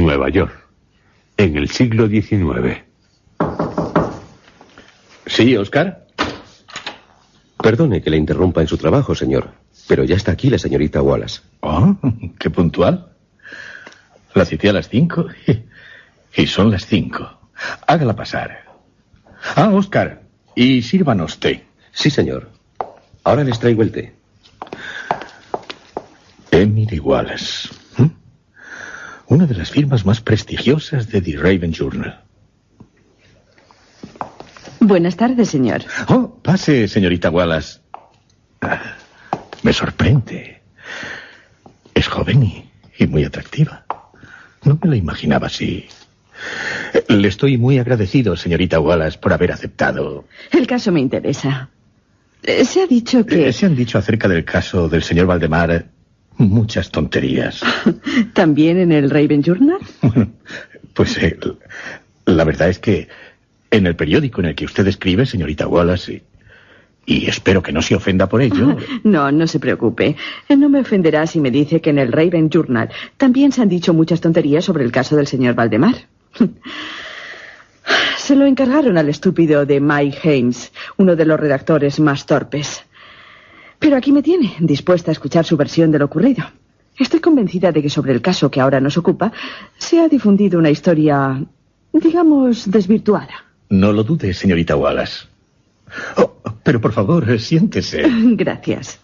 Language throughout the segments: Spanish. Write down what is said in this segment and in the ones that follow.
Nueva York, en el siglo XIX. ¿Sí, Oscar? Perdone que le interrumpa en su trabajo, señor, pero ya está aquí la señorita Wallace. Oh, qué puntual. La cité a las 5 y son las 5. Hágala pasar. Ah, Oscar, y sírvanos té. Sí, señor. Ahora les traigo el té. Emily Wallace. Una de las firmas más prestigiosas de The Raven Journal. Buenas tardes, señor. Oh, pase, señorita Wallace. Me sorprende. Es joven y muy atractiva. No me la imaginaba así. Le estoy muy agradecido, señorita Wallace, por haber aceptado. El caso me interesa. Se ha dicho que... Se han dicho acerca del caso del señor Valdemar muchas tonterías. ¿También en el Raven Journal? Bueno, pues la verdad es que en el periódico en el que usted escribe, señorita Wallace, y espero que no se ofenda por ello... No, no se preocupe. No me ofenderá si me dice que en el Raven Journal también se han dicho muchas tonterías sobre el caso del señor Valdemar. Se lo encargaron al estúpido de Mike Haynes, uno de los redactores más torpes. Pero aquí me tiene, dispuesta a escuchar su versión de lo ocurrido. Estoy convencida de que sobre el caso que ahora nos ocupa se ha difundido una historia, digamos, desvirtuada. No lo dude, señorita Wallace. Oh, pero por favor, siéntese. Gracias.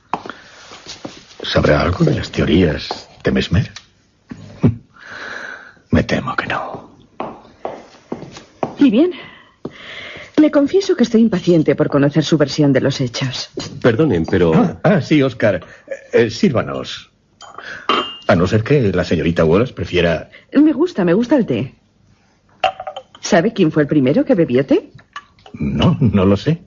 ¿Sabrá algo de las teorías de Mesmer? Me temo que no. Y bien, le confieso que estoy impaciente por conocer su versión de los hechos. Perdonen, pero... Sí, Oscar. Sírvanos. A no ser que la señorita Wallace prefiera... Me gusta el té. ¿Sabe quién fue el primero que bebió té? No lo sé.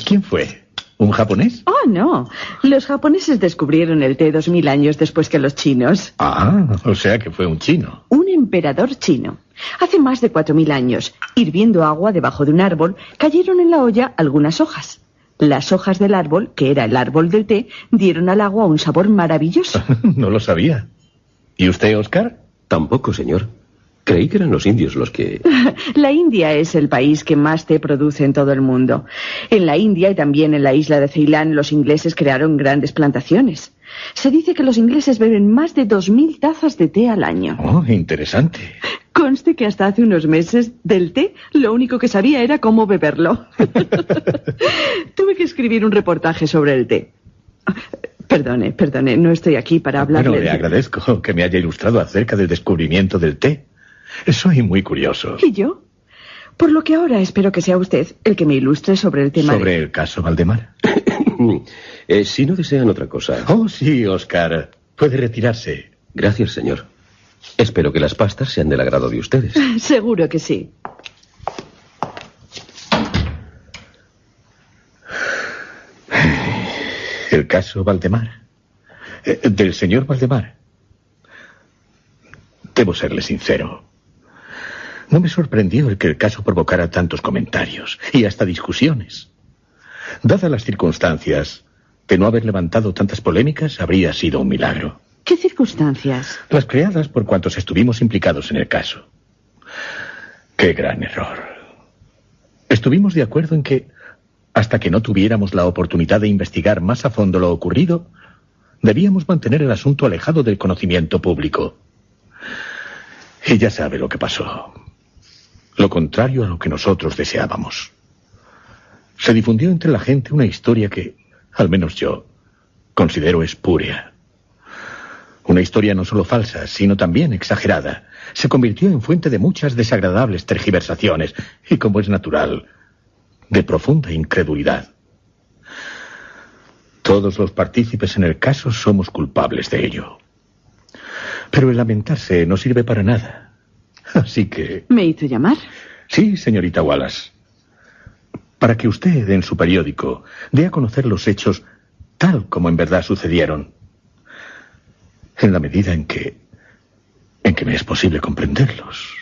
¿Quién fue? ¿Un japonés? Oh, no. Los japoneses descubrieron el té 2000 años después que los chinos. Ah, o sea que fue un chino. Un emperador chino. Hace más de 4000 años, hirviendo agua debajo de un árbol, cayeron en la olla algunas hojas. Las hojas del árbol, que era el árbol del té, dieron al agua un sabor maravilloso. No lo sabía. ¿Y usted, Oscar? Tampoco, señor. Creí que eran los indios los que... La India es el país que más té produce en todo el mundo. En la India y también en la isla de Ceilán, los ingleses crearon grandes plantaciones. Se dice que los ingleses beben más de 2000 tazas de té al año. Oh, interesante. Conste que hasta hace unos meses del té lo único que sabía era cómo beberlo. Tuve que escribir un reportaje sobre el té. Perdone, no estoy aquí para hablarle... Bueno, le agradezco que me haya ilustrado acerca del descubrimiento del té. Soy muy curioso. ¿Y yo? Por lo que ahora espero que sea usted el que me ilustre sobre el tema... ¿Sobre el caso Valdemar? Si no desean otra cosa... Oh, sí, Oscar. Puede retirarse. Gracias, señor. Espero que las pastas sean del agrado de ustedes. Seguro que sí. El caso Valdemar. Del señor Valdemar. Debo serle sincero. No me sorprendió el que el caso provocara tantos comentarios y hasta discusiones. Dadas las circunstancias, de no haber levantado tantas polémicas habría sido un milagro. ¿Qué circunstancias? Las creadas por cuantos estuvimos implicados en el caso. ¡Qué gran error! Estuvimos de acuerdo en que, hasta que no tuviéramos la oportunidad de investigar más a fondo lo ocurrido, debíamos mantener el asunto alejado del conocimiento público. Y ya sabe lo que pasó. Lo contrario a lo que nosotros deseábamos. Se difundió entre la gente una historia que, al menos yo, considero espúrea. Una historia no solo falsa, sino también exagerada. Se convirtió en fuente de muchas desagradables tergiversaciones y, como es natural, de profunda incredulidad. Todos los partícipes en el caso somos culpables de ello. Pero el lamentarse no sirve para nada. Así que... ¿Me hizo llamar? Sí, señorita Wallace. Para que usted, en su periódico, dé a conocer los hechos tal como en verdad sucedieron. En la medida en que me es posible comprenderlos.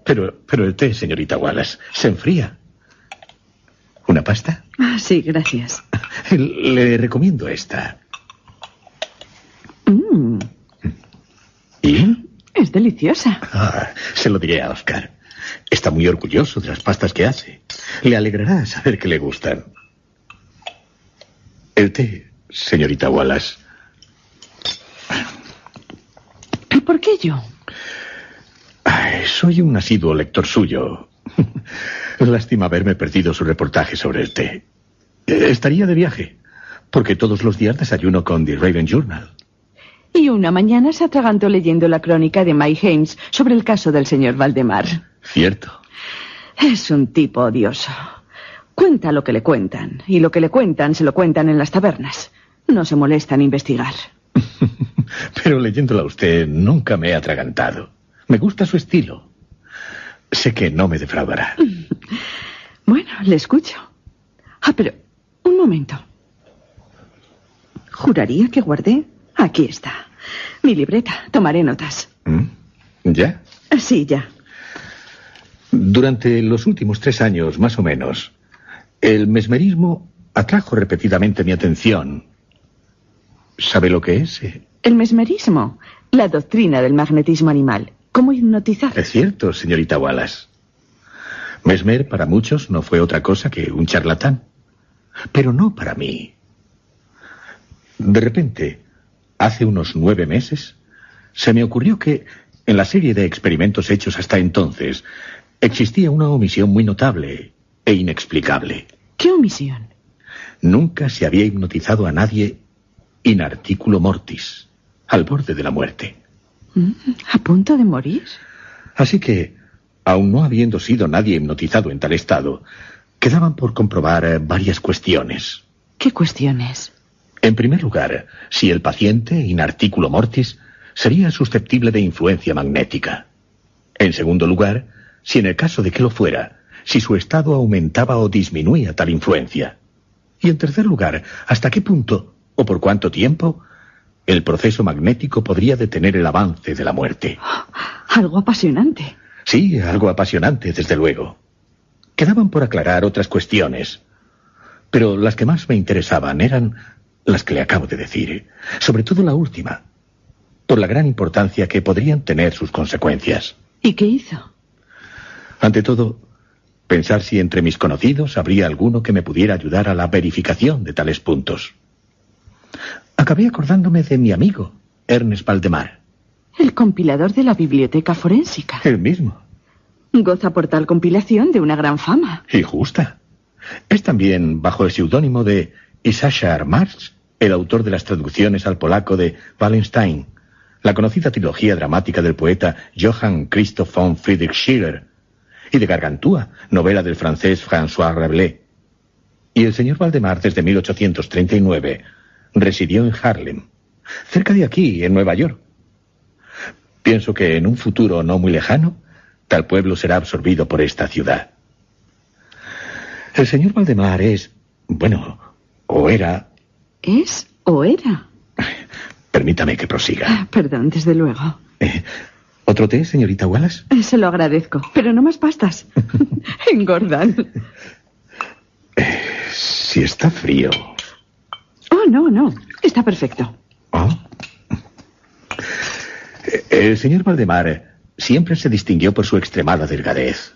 Pero el té, señorita Wallace, se enfría. ¿Una pasta? Sí, gracias. Le recomiendo esta. ¿Y? Es deliciosa. Se lo diré a Oscar. Está muy orgulloso de las pastas que hace. Le alegrará saber que le gustan. El té, señorita Wallace. ¿Y por qué yo? Soy un asiduo lector suyo. Lástima haberme perdido su reportaje sobre el té. Estaría de viaje, porque todos los días desayuno con The Raven Journal. Y una mañana se atragantó leyendo la crónica de Mike Haynes sobre el caso del señor Valdemar. Cierto. Es un tipo odioso. Cuenta lo que le cuentan, y lo que le cuentan se lo cuentan en las tabernas. No se molesta en investigar. Pero leyéndola a usted nunca me he atragantado. Me gusta su estilo. Sé que no me defraudará. Bueno, le escucho. Pero, un momento. Juraría que guardé... Aquí está. Mi libreta. Tomaré notas. ¿Ya? Sí, ya. Durante los últimos 3 años, más o menos, el mesmerismo atrajo repetidamente mi atención. ¿Sabe lo que es? El mesmerismo. La doctrina del magnetismo animal. ¿Cómo hipnotizar? Es cierto, señorita Wallace. Mesmer para muchos no fue otra cosa que un charlatán. Pero no para mí. De repente, hace unos 9 meses, se me ocurrió que, en la serie de experimentos hechos hasta entonces, existía una omisión muy notable e inexplicable. ¿Qué omisión? Nunca se había hipnotizado a nadie in articulo mortis, al borde de la muerte. ¿A punto de morir? Así que, aun no habiendo sido nadie hipnotizado en tal estado, quedaban por comprobar varias cuestiones. ¿Qué cuestiones? En primer lugar, si el paciente, in articulo mortis, sería susceptible de influencia magnética. En segundo lugar, si en el caso de que lo fuera, si su estado aumentaba o disminuía tal influencia. Y en tercer lugar, hasta qué punto, o por cuánto tiempo, el proceso magnético podría detener el avance de la muerte. Algo apasionante. Sí, algo apasionante, desde luego. Quedaban por aclarar otras cuestiones, pero las que más me interesaban eran las que le acabo de decir, sobre todo la última, por la gran importancia que podrían tener sus consecuencias. ¿Y qué hizo? Ante todo, pensar si entre mis conocidos habría alguno que me pudiera ayudar a la verificación de tales puntos. Acabé acordándome de mi amigo, Ernest Valdemar. El compilador de la biblioteca forénsica. El mismo. Goza por tal compilación de una gran fama. Y justa. Es también, bajo el seudónimo de Issachar Marx, el autor de las traducciones al polaco de Wallenstein, la conocida trilogía dramática del poeta Johann Christoph von Friedrich Schiller, y de Gargantúa, novela del francés François Rabelais. Y el señor Valdemar, desde 1839, residió en Harlem, cerca de aquí, en Nueva York. Pienso que en un futuro no muy lejano, tal pueblo será absorbido por esta ciudad. El señor Valdemar es, bueno, o era... ¿Es o era? Permítame que prosiga. Perdón, desde luego. ¿Otro té, señorita Wallace? Se lo agradezco, pero no más pastas. Engordan. Si está frío... Oh, no. Está perfecto. ¿Oh? El señor Valdemar siempre se distinguió por su extremada delgadez.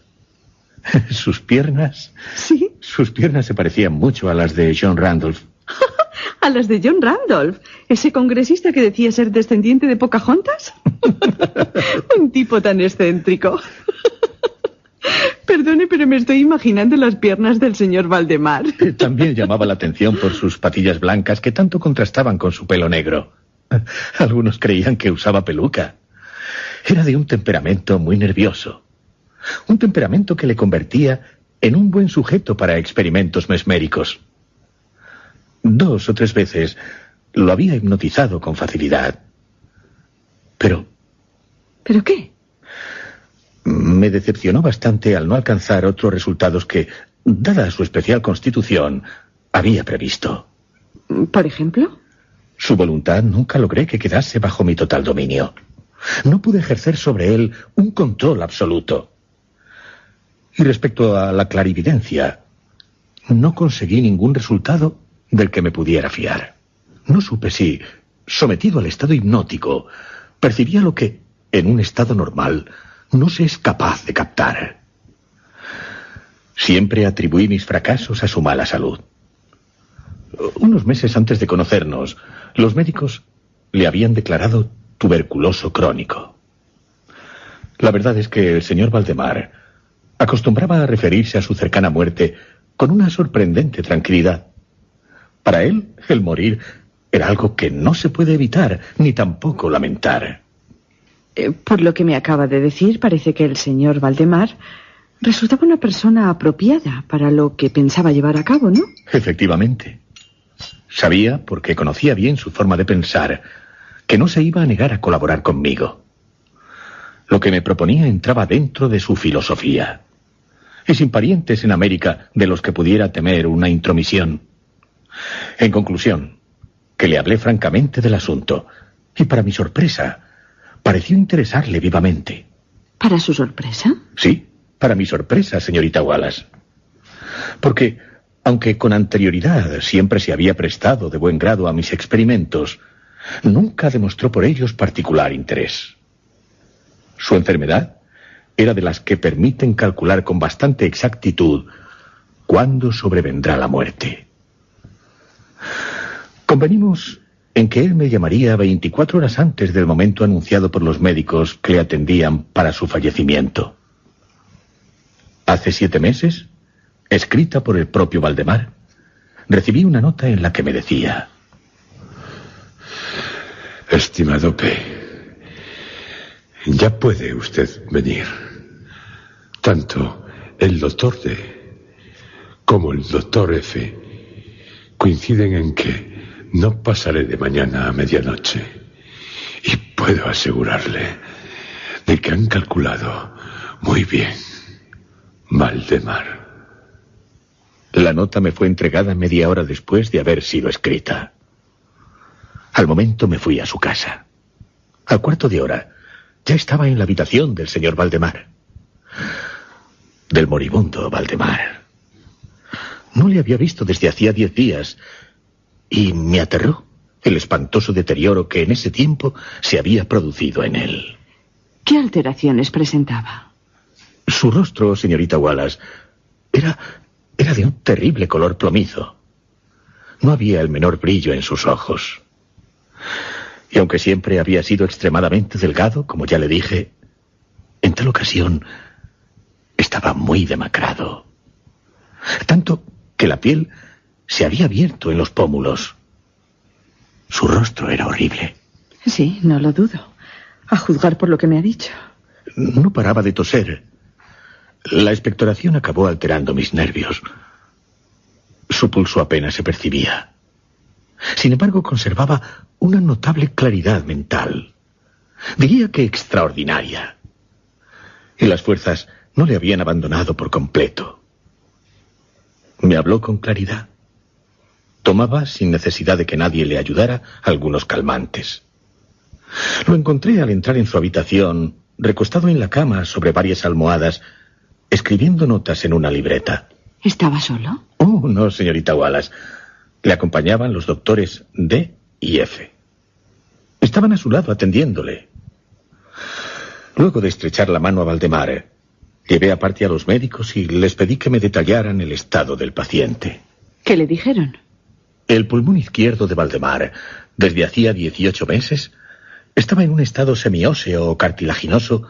Sus piernas... ¿Sí? Sus piernas se parecían mucho a las de John Randolph. ¿A las de John Randolph? ¿Ese congresista que decía ser descendiente de Pocahontas? Un tipo tan excéntrico. Perdone, pero me estoy imaginando las piernas del señor Valdemar. También llamaba la atención por sus patillas blancas que tanto contrastaban con su pelo negro. Algunos creían que usaba peluca. Era de un temperamento muy nervioso. Un temperamento que le convertía en un buen sujeto para experimentos mesméricos. 2 o 3 veces lo había hipnotizado con facilidad. Pero... ¿Pero qué? Me decepcionó bastante al no alcanzar otros resultados que, dada su especial constitución, había previsto. ¿Por ejemplo? Su voluntad nunca logré que quedase bajo mi total dominio. No pude ejercer sobre él un control absoluto. Y respecto a la clarividencia, no conseguí ningún resultado del que me pudiera fiar. No supe si, sometido al estado hipnótico, percibía lo que, en un estado normal, no se es capaz de captar. Siempre atribuí mis fracasos a su mala salud. Unos meses antes de conocernos, los médicos le habían declarado tuberculoso crónico. La verdad es que el señor Valdemar acostumbraba a referirse a su cercana muerte con una sorprendente tranquilidad. Para él, el morir era algo que no se puede evitar, ni tampoco lamentar. Por lo que me acaba de decir, parece que el señor Valdemar resultaba una persona apropiada para lo que pensaba llevar a cabo, ¿no? Efectivamente. Sabía, porque conocía bien su forma de pensar, que no se iba a negar a colaborar conmigo. Lo que me proponía entraba dentro de su filosofía. Y sin parientes en América de los que pudiera temer una intromisión. En conclusión, que le hablé francamente del asunto, y para mi sorpresa, pareció interesarle vivamente. ¿Para su sorpresa? Sí, para mi sorpresa, señorita Wallace. Porque, aunque con anterioridad siempre se había prestado de buen grado a mis experimentos, nunca demostró por ellos particular interés. Su enfermedad era de las que permiten calcular con bastante exactitud cuándo sobrevendrá la muerte. Convenimos en que él me llamaría 24 horas antes del momento anunciado por los médicos que le atendían para su fallecimiento. Hace 7 meses, escrita por el propio Valdemar, recibí una nota en la que me decía: Estimado P., ya puede usted venir. Tanto el doctor D como el doctor F coinciden en que no pasaré de mañana a medianoche. Y puedo asegurarle de que han calculado muy bien, Valdemar. La nota me fue entregada media hora después de haber sido escrita. Al momento me fui a su casa. Al cuarto de hora ya estaba en la habitación del señor Valdemar. Del moribundo Valdemar. No le había visto desde hacía 10 días y me aterró el espantoso deterioro que en ese tiempo se había producido en él. ¿Qué alteraciones presentaba? Su rostro, señorita Wallace, era de un terrible color plomizo. No había el menor brillo en sus ojos. Y aunque siempre había sido extremadamente delgado, como ya le dije, en tal ocasión estaba muy demacrado. Tanto que la piel se había abierto en los pómulos. Su rostro era horrible. Sí, no lo dudo, a juzgar por lo que me ha dicho. No paraba de toser. La expectoración acabó alterando mis nervios. Su pulso apenas se percibía. Sin embargo, conservaba una notable claridad mental. Diría que extraordinaria. Y las fuerzas no le habían abandonado por completo. Me habló con claridad. Tomaba, sin necesidad de que nadie le ayudara, algunos calmantes. Lo encontré al entrar en su habitación, recostado en la cama sobre varias almohadas, escribiendo notas en una libreta. ¿Estaba solo? Oh, no, señorita Wallace. Le acompañaban los doctores D y F. Estaban a su lado atendiéndole. Luego de estrechar la mano a Valdemar, llevé aparte a los médicos y les pedí que me detallaran el estado del paciente. ¿Qué le dijeron? El pulmón izquierdo de Valdemar, desde hacía 18 meses, estaba en un estado semióseo o cartilaginoso,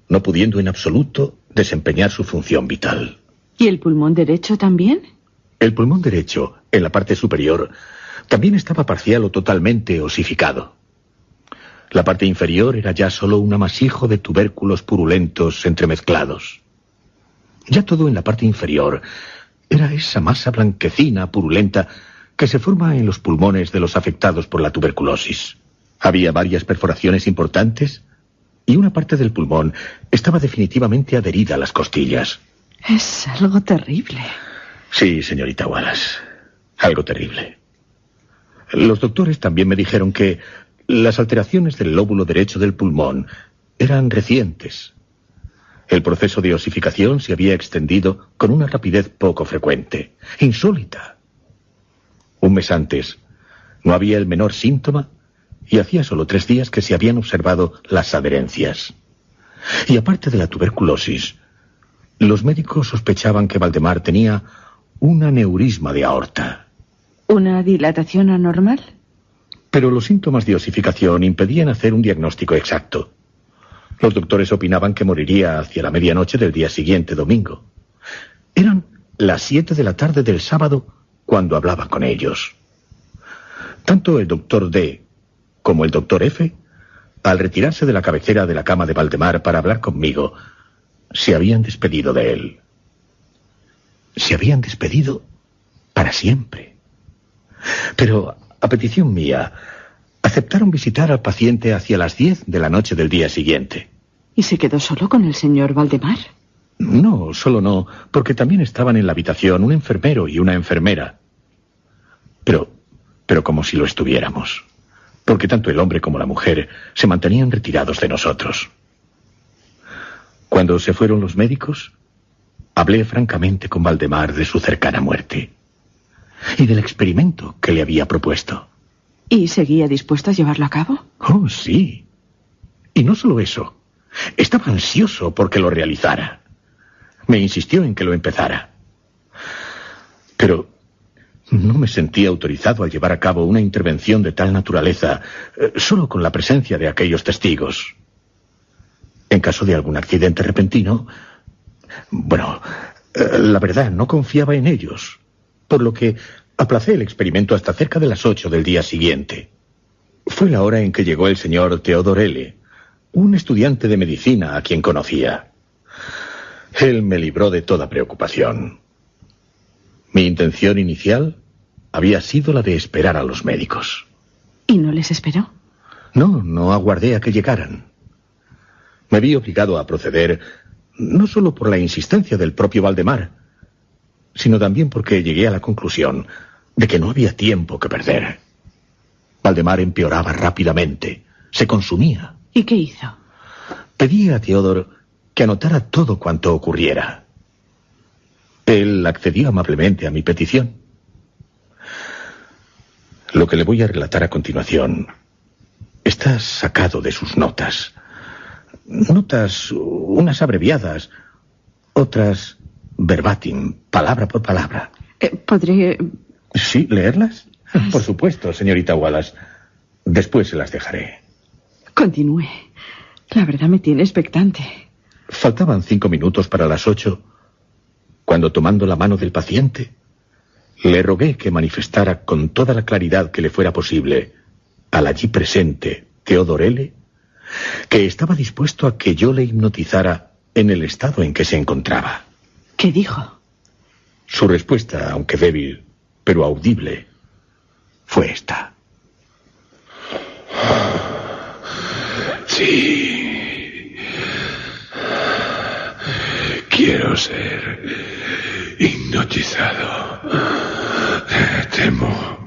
no pudiendo en absoluto desempeñar su función vital. ¿Y el pulmón derecho también? El pulmón derecho, en la parte superior, también estaba parcial o totalmente osificado. La parte inferior era ya solo un amasijo de tubérculos purulentos entremezclados. Ya todo en la parte inferior era esa masa blanquecina purulenta que se forma en los pulmones de los afectados por la tuberculosis. Había varias perforaciones importantes y una parte del pulmón estaba definitivamente adherida a las costillas. Es algo terrible. Sí, señorita Wallace, algo terrible. Los doctores también me dijeron que las alteraciones del lóbulo derecho del pulmón eran recientes. El proceso de osificación se había extendido con una rapidez poco frecuente, insólita. Un mes antes no había el menor síntoma y hacía solo 3 días que se habían observado las adherencias. Y aparte de la tuberculosis, los médicos sospechaban que Valdemar tenía un aneurisma de aorta. ¿Una dilatación anormal? Pero los síntomas de osificación impedían hacer un diagnóstico exacto. Los doctores opinaban que moriría hacia la medianoche del día siguiente, domingo. Eran las 7 de la tarde del sábado cuando hablaba con ellos. Tanto el doctor D como el doctor F, al retirarse de la cabecera de la cama de Valdemar para hablar conmigo, se habían despedido de él. Se habían despedido para siempre. Pero, a petición mía, aceptaron visitar al paciente hacia las 10 de la noche del día siguiente. ¿Y se quedó solo con el señor Valdemar? No, solo no, porque también estaban en la habitación un enfermero y una enfermera. Pero como si lo estuviéramos. Porque tanto el hombre como la mujer se mantenían retirados de nosotros. Cuando se fueron los médicos, hablé francamente con Valdemar de su cercana muerte y del experimento que le había propuesto. ¿Y seguía dispuesto a llevarlo a cabo? Oh, sí. Y no solo eso. Estaba ansioso porque lo realizara. Me insistió en que lo empezara. Pero no me sentía autorizado a llevar a cabo una intervención de tal naturaleza solo con la presencia de aquellos testigos. En caso de algún accidente repentino, la verdad, no confiaba en ellos, por lo que aplacé el experimento hasta cerca de las 8 del día siguiente. Fue la hora en que llegó el señor Theodore L., un estudiante de medicina a quien conocía. Él me libró de toda preocupación. Mi intención inicial había sido la de esperar a los médicos. ¿Y no les esperó? No aguardé a que llegaran. Me vi obligado a proceder no solo por la insistencia del propio Valdemar, sino también porque llegué a la conclusión de que no había tiempo que perder. Valdemar empeoraba rápidamente, se consumía. ¿Y qué hizo? Pedí a Theodore que anotara todo cuanto ocurriera. Él accedió amablemente a mi petición. Lo que le voy a relatar a continuación está sacado de sus notas. Notas, unas abreviadas, otras verbatim, palabra por palabra. ¿Podré...? ¿Sí, leerlas? Por supuesto, señorita Wallace. Después se las dejaré. Continúe. La verdad me tiene expectante. Faltaban 5 minutos para las 8, cuando, tomando la mano del paciente, le rogué que manifestara con toda la claridad que le fuera posible al allí presente Theodore L., que estaba dispuesto a que yo le hipnotizara en el estado en que se encontraba. ¿Qué dijo? Su respuesta, aunque débil, pero audible, fue esta. Sí. Quiero ser hipnotizado. Temo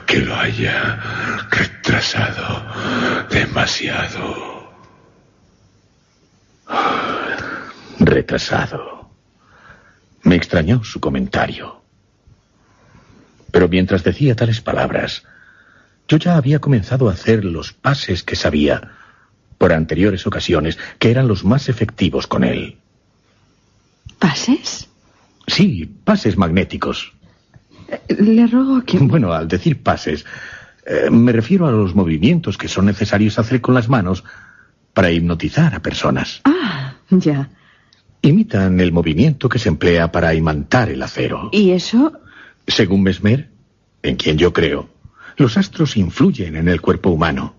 que lo haya retrasado demasiado. Retrasado. Me extrañó su comentario. Pero mientras decía tales palabras, yo ya había comenzado a hacer los pases que sabía, por anteriores ocasiones, que eran los más efectivos con él. ¿Pases? Sí, pases magnéticos. Le ruego que... Bueno, al decir pases, me refiero a los movimientos que son necesarios hacer con las manos para hipnotizar a personas. Ah, ya. Imitan el movimiento que se emplea para imantar el acero. ¿Y eso? Según Mesmer, en quien yo creo, los astros influyen en el cuerpo humano.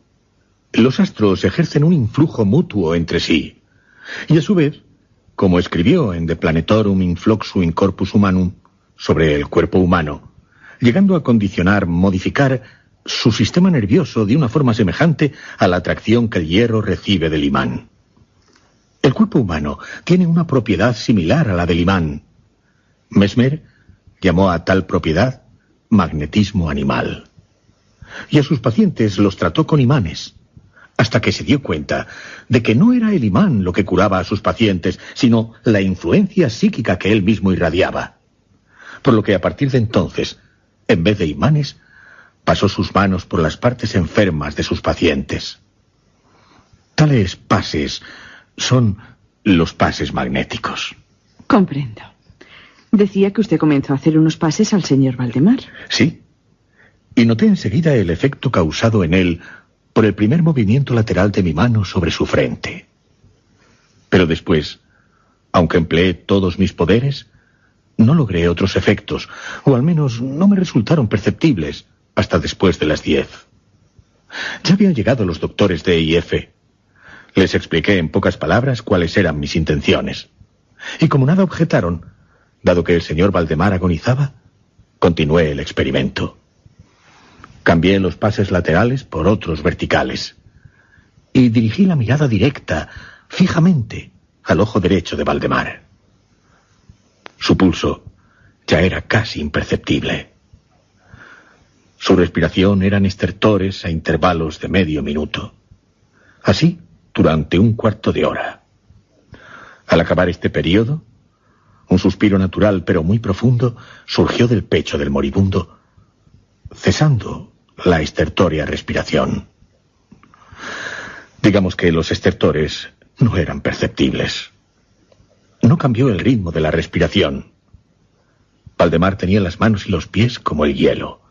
Los astros ejercen un influjo mutuo entre sí. Y a su vez, como escribió en De Planetorum Influxu in Corpus Humanum sobre el cuerpo humano, llegando a condicionar, modificar su sistema nervioso de una forma semejante a la atracción que el hierro recibe del imán. El cuerpo humano tiene una propiedad similar a la del imán. Mesmer llamó a tal propiedad magnetismo animal. Y a sus pacientes los trató con imanes, hasta que se dio cuenta de que no era el imán lo que curaba a sus pacientes, sino la influencia psíquica que él mismo irradiaba. Por lo que a partir de entonces, en vez de imanes, pasó sus manos por las partes enfermas de sus pacientes. Tales pases son los pases magnéticos. Comprendo. Decía que usted comenzó a hacer unos pases al señor Valdemar. Sí. Y noté enseguida el efecto causado en él por el primer movimiento lateral de mi mano sobre su frente. Pero después, aunque empleé todos mis poderes, no logré otros efectos, o al menos no me resultaron perceptibles hasta después de las 10. Ya habían llegado los doctores de IF. Les expliqué en pocas palabras cuáles eran mis intenciones. Y como nada objetaron, dado que el señor Valdemar agonizaba, continué el experimento. Cambié los pases laterales por otros verticales y dirigí la mirada directa, fijamente, al ojo derecho de Valdemar. Su pulso ya era casi imperceptible. Su respiración eran estertores a intervalos de medio minuto. Así, durante un cuarto de hora. Al acabar este periodo, un suspiro natural pero muy profundo surgió del pecho del moribundo, cesando la estertórea respiración. Digamos que los estertores no eran perceptibles. No cambió el ritmo de la respiración. Valdemar tenía las manos y los pies como el hielo,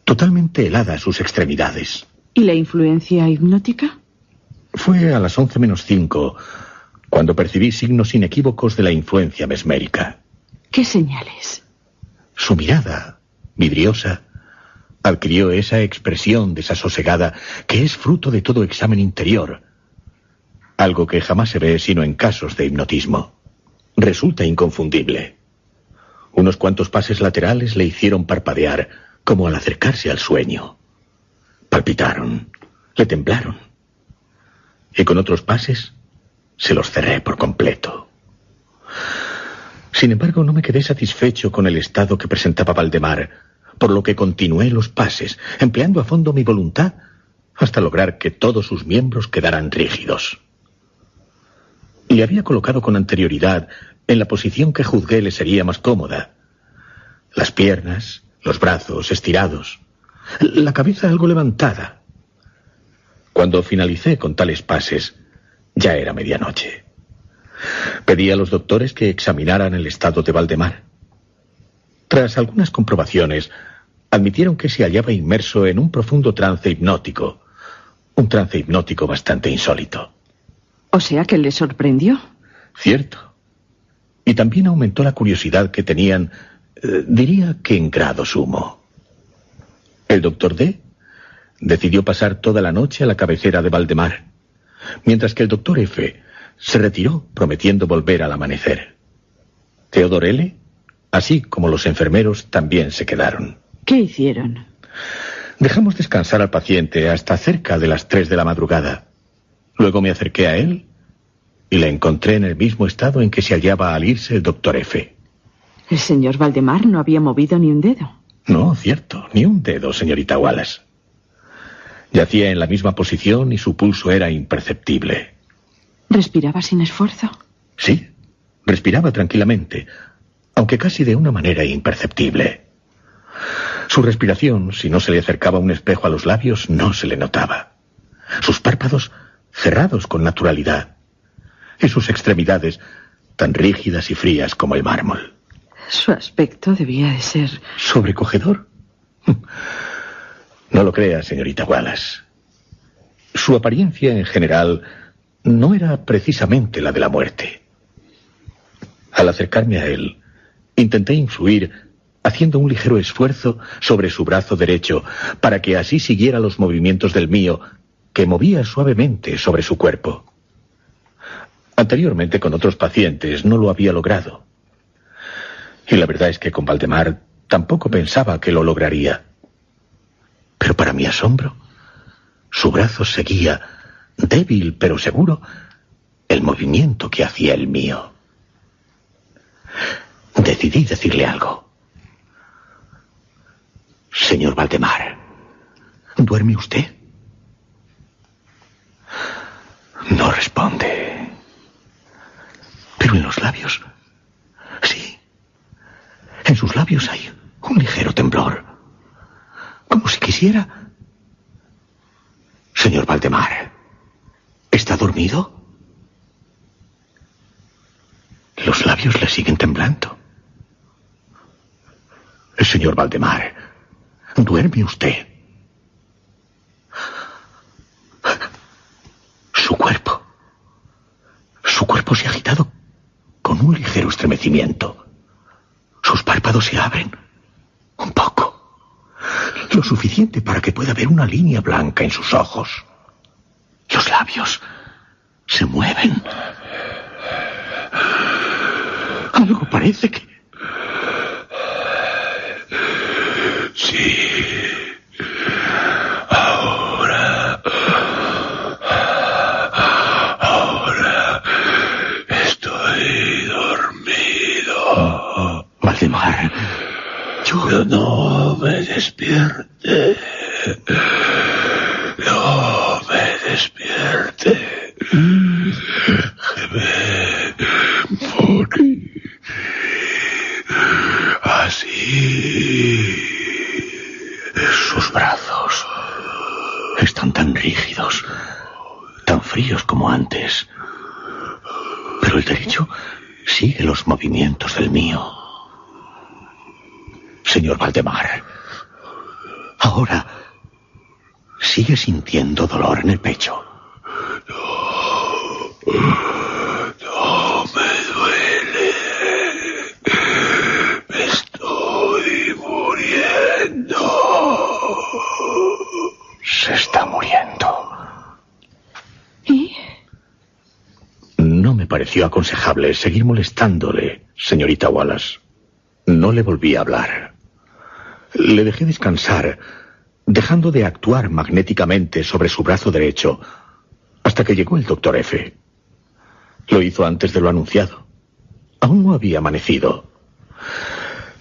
totalmente heladas sus extremidades. ¿Y la influencia hipnótica? Fue a las 11:05 cuando percibí signos inequívocos de la influencia mesmérica. ¿Qué señales? Su mirada, vidriosa, adquirió esa expresión desasosegada que es fruto de todo examen interior, algo que jamás se ve sino en casos de hipnotismo. Resulta inconfundible. Unos cuantos pases laterales le hicieron parpadear, como al acercarse al sueño. Palpitaron, le temblaron. Y con otros pases se los cerré por completo. Sin embargo, no me quedé satisfecho con el estado que presentaba Valdemar, por lo que continué los pases, empleando a fondo mi voluntad hasta lograr que todos sus miembros quedaran rígidos. Le había colocado con anterioridad en la posición que juzgué le sería más cómoda. Las piernas, los brazos estirados, la cabeza algo levantada. Cuando finalicé con tales pases, ya era medianoche. Pedí a los doctores que examinaran el estado de Valdemar. Tras algunas comprobaciones, admitieron que se hallaba inmerso en un profundo trance hipnótico, un trance hipnótico bastante insólito. O sea que le sorprendió. Cierto. Y también aumentó la curiosidad que tenían, diría que en grado sumo. El doctor D decidió pasar toda la noche a la cabecera de Valdemar, mientras que el doctor F se retiró prometiendo volver al amanecer. Theodor L, así como los enfermeros, también se quedaron. ¿Qué hicieron? Dejamos descansar al paciente hasta cerca de las 3 de la madrugada. Luego me acerqué a él y le encontré en el mismo estado en que se hallaba al irse el doctor F. El señor Valdemar no había movido ni un dedo. No, cierto, ni un dedo, señorita Wallace. Yacía en la misma posición y su pulso era imperceptible. ¿Respiraba sin esfuerzo? Sí, respiraba tranquilamente, aunque casi de una manera imperceptible. Su respiración, si no se le acercaba un espejo a los labios, no se le notaba. Sus párpados cerrados con naturalidad, y sus extremidades tan rígidas y frías como el mármol. Su aspecto debía de ser... ¿Sobrecogedor? No lo crea, señorita Wallace. Su apariencia en general no era precisamente la de la muerte. Al acercarme a él, intenté influir haciendo un ligero esfuerzo sobre su brazo derecho para que así siguiera los movimientos del mío, que movía suavemente sobre su cuerpo. Anteriormente con otros pacientes no lo había logrado. Y la verdad es que con Valdemar tampoco pensaba que lo lograría. Pero para mi asombro, su brazo seguía, débil pero seguro, el movimiento que hacía el mío. Decidí decirle algo. Señor Valdemar, ¿duerme usted? No responde. Pero en los labios, sí. En sus labios hay un ligero temblor. como si quisiera. Señor Valdemar, ¿está dormido? Los labios le siguen temblando. Señor Valdemar, ¿duerme usted? Su cuerpo se ha agitado con un ligero estremecimiento. Sus párpados se abren un poco, lo suficiente para que pueda ver una línea blanca en sus ojos. Los labios se mueven. Algo parece que... Sí. Ahora estoy dormido. Valdemar, yo no me despierte. No me despierte. Déjeme morir. Así. Sus brazos están tan rígidos, tan fríos como antes. Pero el derecho sigue los movimientos del mío. Señor Valdemar, ahora sigue sintiendo dolor en el pecho. No me duele. Me estoy muriendo. Se está muriendo. ¿Y? No me pareció aconsejable seguir molestándole, señorita Wallace. No le volví a hablar. Le dejé descansar, dejando de actuar magnéticamente sobre su brazo derecho, hasta que llegó el doctor F. Lo hizo antes de lo anunciado. Aún no había amanecido.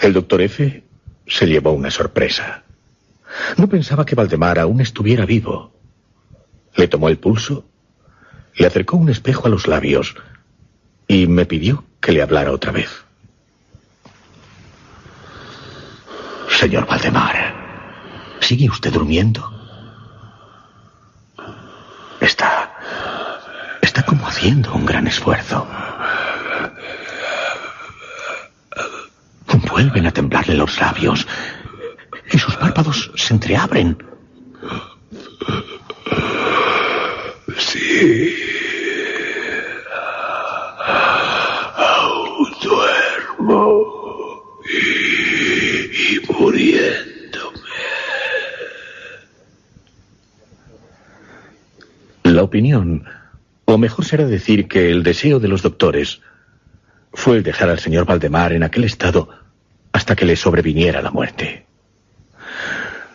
El doctor F se llevó una sorpresa. No pensaba que Valdemar aún estuviera vivo. Le tomó el pulso, le acercó un espejo a los labios y me pidió que le hablara otra vez. Señor Valdemar, ¿sigue usted durmiendo? Está como haciendo un gran esfuerzo. Vuelven a temblarle los labios y sus párpados se entreabren. Sí. Aún duermo y muriéndome. La opinión, o mejor será decir que el deseo de los doctores, fue el dejar al señor Valdemar en aquel estado hasta que le sobreviniera la muerte.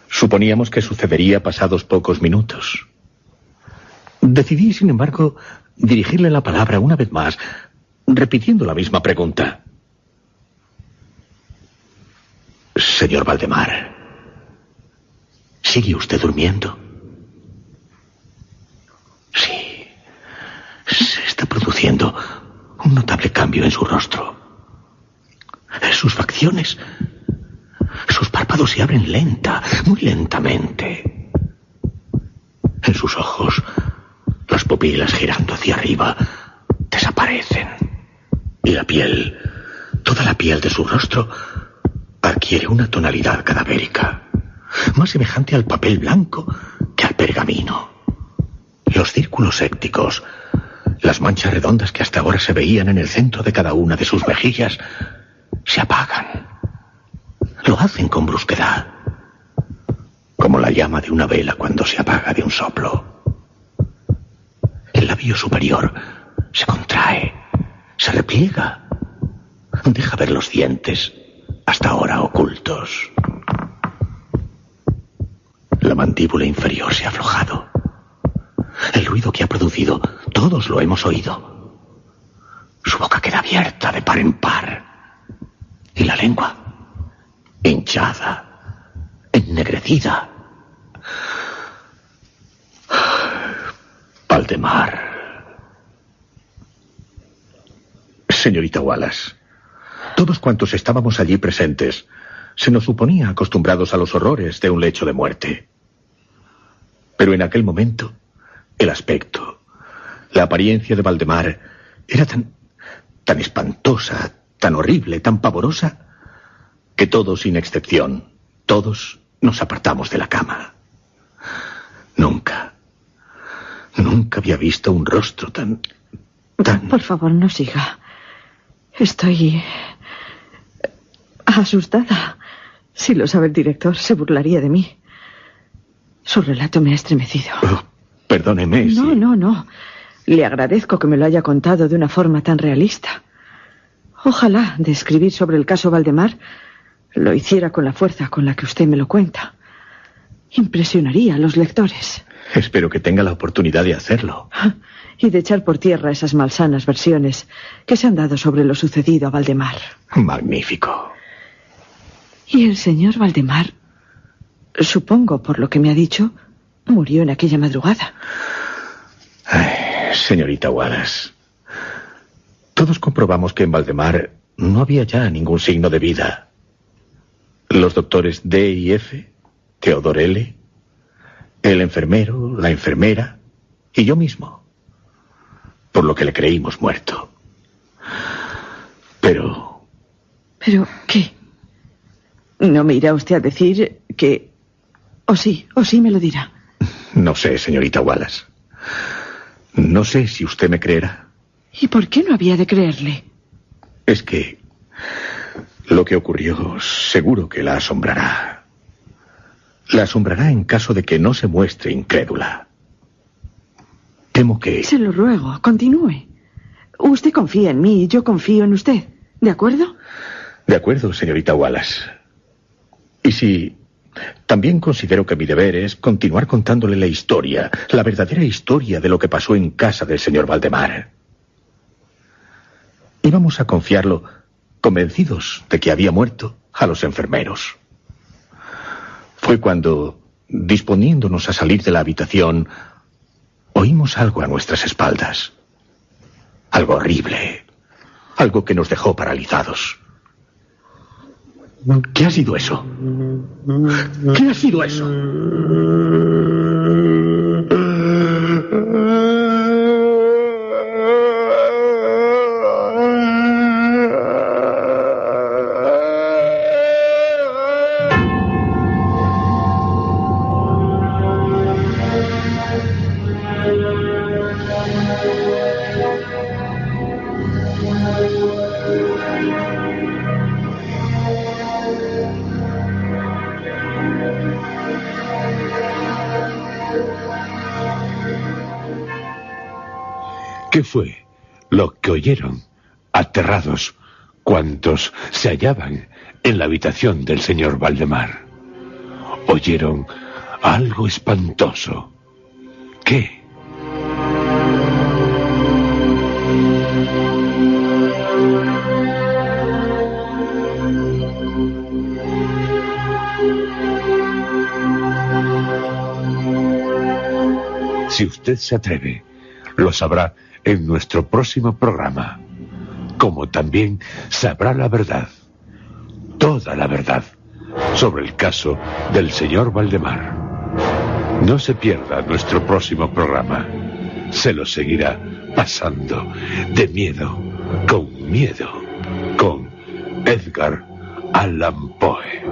Suponíamos que sucedería pasados pocos minutos. Decidí, sin embargo, dirigirle la palabra una vez más, repitiendo la misma pregunta. Señor Valdemar, ¿sigue usted durmiendo? Sí, se está produciendo un notable cambio en su rostro. Sus facciones, sus párpados se abren muy lentamente. En sus ojos, las pupilas girando hacia arriba, desaparecen. Y la piel, toda la piel de su rostro, adquiere una tonalidad cadavérica, más semejante al papel blanco que al pergamino. Los círculos sépticos, las manchas redondas que hasta ahora se veían en el centro de cada una de sus mejillas, se apagan. Lo hacen con brusquedad, como la llama de una vela cuando se apaga de un soplo. El labio superior se contrae, se repliega, deja ver los dientes, hasta ahora ocultos. La mandíbula inferior se ha aflojado. El ruido que ha producido, todos lo hemos oído. Su boca queda abierta de par en par. Y la lengua, hinchada, ennegrecida. Valdemar. Señorita Wallace, todos cuantos estábamos allí presentes se nos suponía acostumbrados a los horrores de un lecho de muerte. Pero en aquel momento, el aspecto, la apariencia de Valdemar era tan espantosa, tan horrible, tan pavorosa, que todos, sin excepción, todos nos apartamos de la cama. Nunca había visto un rostro tan... Por favor, no siga. Estoy asustada. Si lo sabe el director, se burlaría de mí. Su relato me ha estremecido. Oh, perdóneme. No. Le agradezco que me lo haya contado de una forma tan realista. Ojalá, de escribir sobre el caso Valdemar, lo hiciera con la fuerza con la que usted me lo cuenta. Impresionaría a los lectores. Espero que tenga la oportunidad de hacerlo. Y de echar por tierra esas malsanas versiones que se han dado sobre lo sucedido a Valdemar. Magnífico. Y el señor Valdemar, supongo por lo que me ha dicho, murió en aquella madrugada. Ay, señorita Wallace, todos comprobamos que en Valdemar no había ya ningún signo de vida. Los doctores D y F, Theodore L., el enfermero, la enfermera y yo mismo, por lo que le creímos muerto. Pero... ¿Pero qué? ¿No me irá usted a decir que... o sí me lo dirá? No sé, señorita Wallace. No sé si usted me creerá. ¿Y por qué no había de creerle? Es que lo que ocurrió seguro que la asombrará. La asombrará en caso de que no se muestre incrédula. Temo que... Se lo ruego, continúe. Usted confía en mí y yo confío en usted. ¿De acuerdo? De acuerdo, señorita Wallace. Y si... también considero que mi deber es continuar contándole la historia, la verdadera historia de lo que pasó en casa del señor Valdemar. Íbamos a confiarlo, convencidos de que había muerto, a los enfermeros. Fue cuando, disponiéndonos a salir de la habitación, oímos algo a nuestras espaldas. Algo horrible. Algo que nos dejó paralizados. ¿Qué ha sido eso? ¿Qué ha sido eso? ¿Qué fue lo que oyeron, aterrados, cuantos se hallaban en la habitación del señor Valdemar? Oyeron algo espantoso. ¿Qué? Si usted se atreve, lo sabrá en nuestro próximo programa, como también sabrá la verdad, toda la verdad, sobre el caso del señor Valdemar. No se pierda nuestro próximo programa. Se lo seguirá pasando de miedo, con Edgar Allan Poe.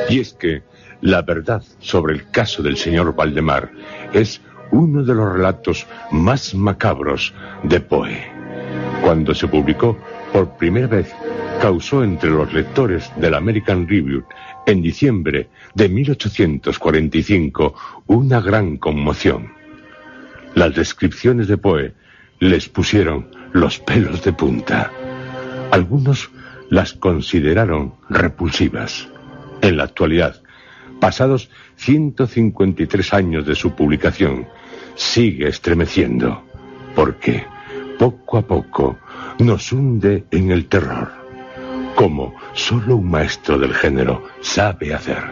Y es que la verdad sobre el caso del señor Valdemar es uno de los relatos más macabros de Poe. Cuando se publicó por primera vez, causó entre los lectores del American Review en diciembre de 1845 una gran conmoción. Las descripciones de Poe les pusieron los pelos de punta. Algunos las consideraron repulsivas. En la actualidad, pasados 153 años de su publicación, sigue estremeciendo, porque poco a poco nos hunde en el terror, como solo un maestro del género sabe hacer.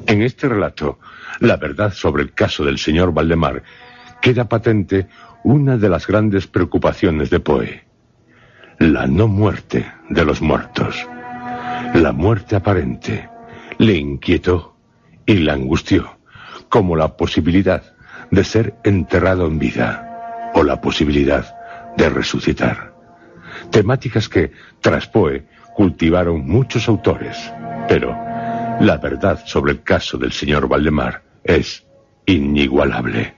En este relato, la verdad sobre el caso del señor Valdemar, queda patente una de las grandes preocupaciones de Poe: la no muerte de los muertos. La muerte aparente le inquietó y la angustió, como la posibilidad de ser enterrado en vida o la posibilidad de resucitar. Temáticas que, tras Poe, cultivaron muchos autores, pero la verdad sobre el caso del señor Valdemar es inigualable.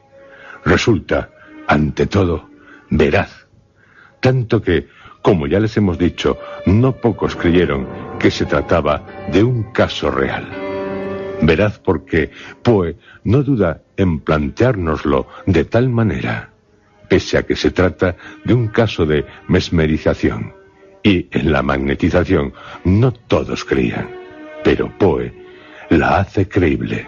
Resulta, ante todo, veraz, tanto que, como ya les hemos dicho, no pocos creyeron que se trataba de un caso real. Veraz porque Poe no duda en planteárnoslo de tal manera, pese a que se trata de un caso de mesmerización, y en la magnetización no todos creían, pero Poe la hace creíble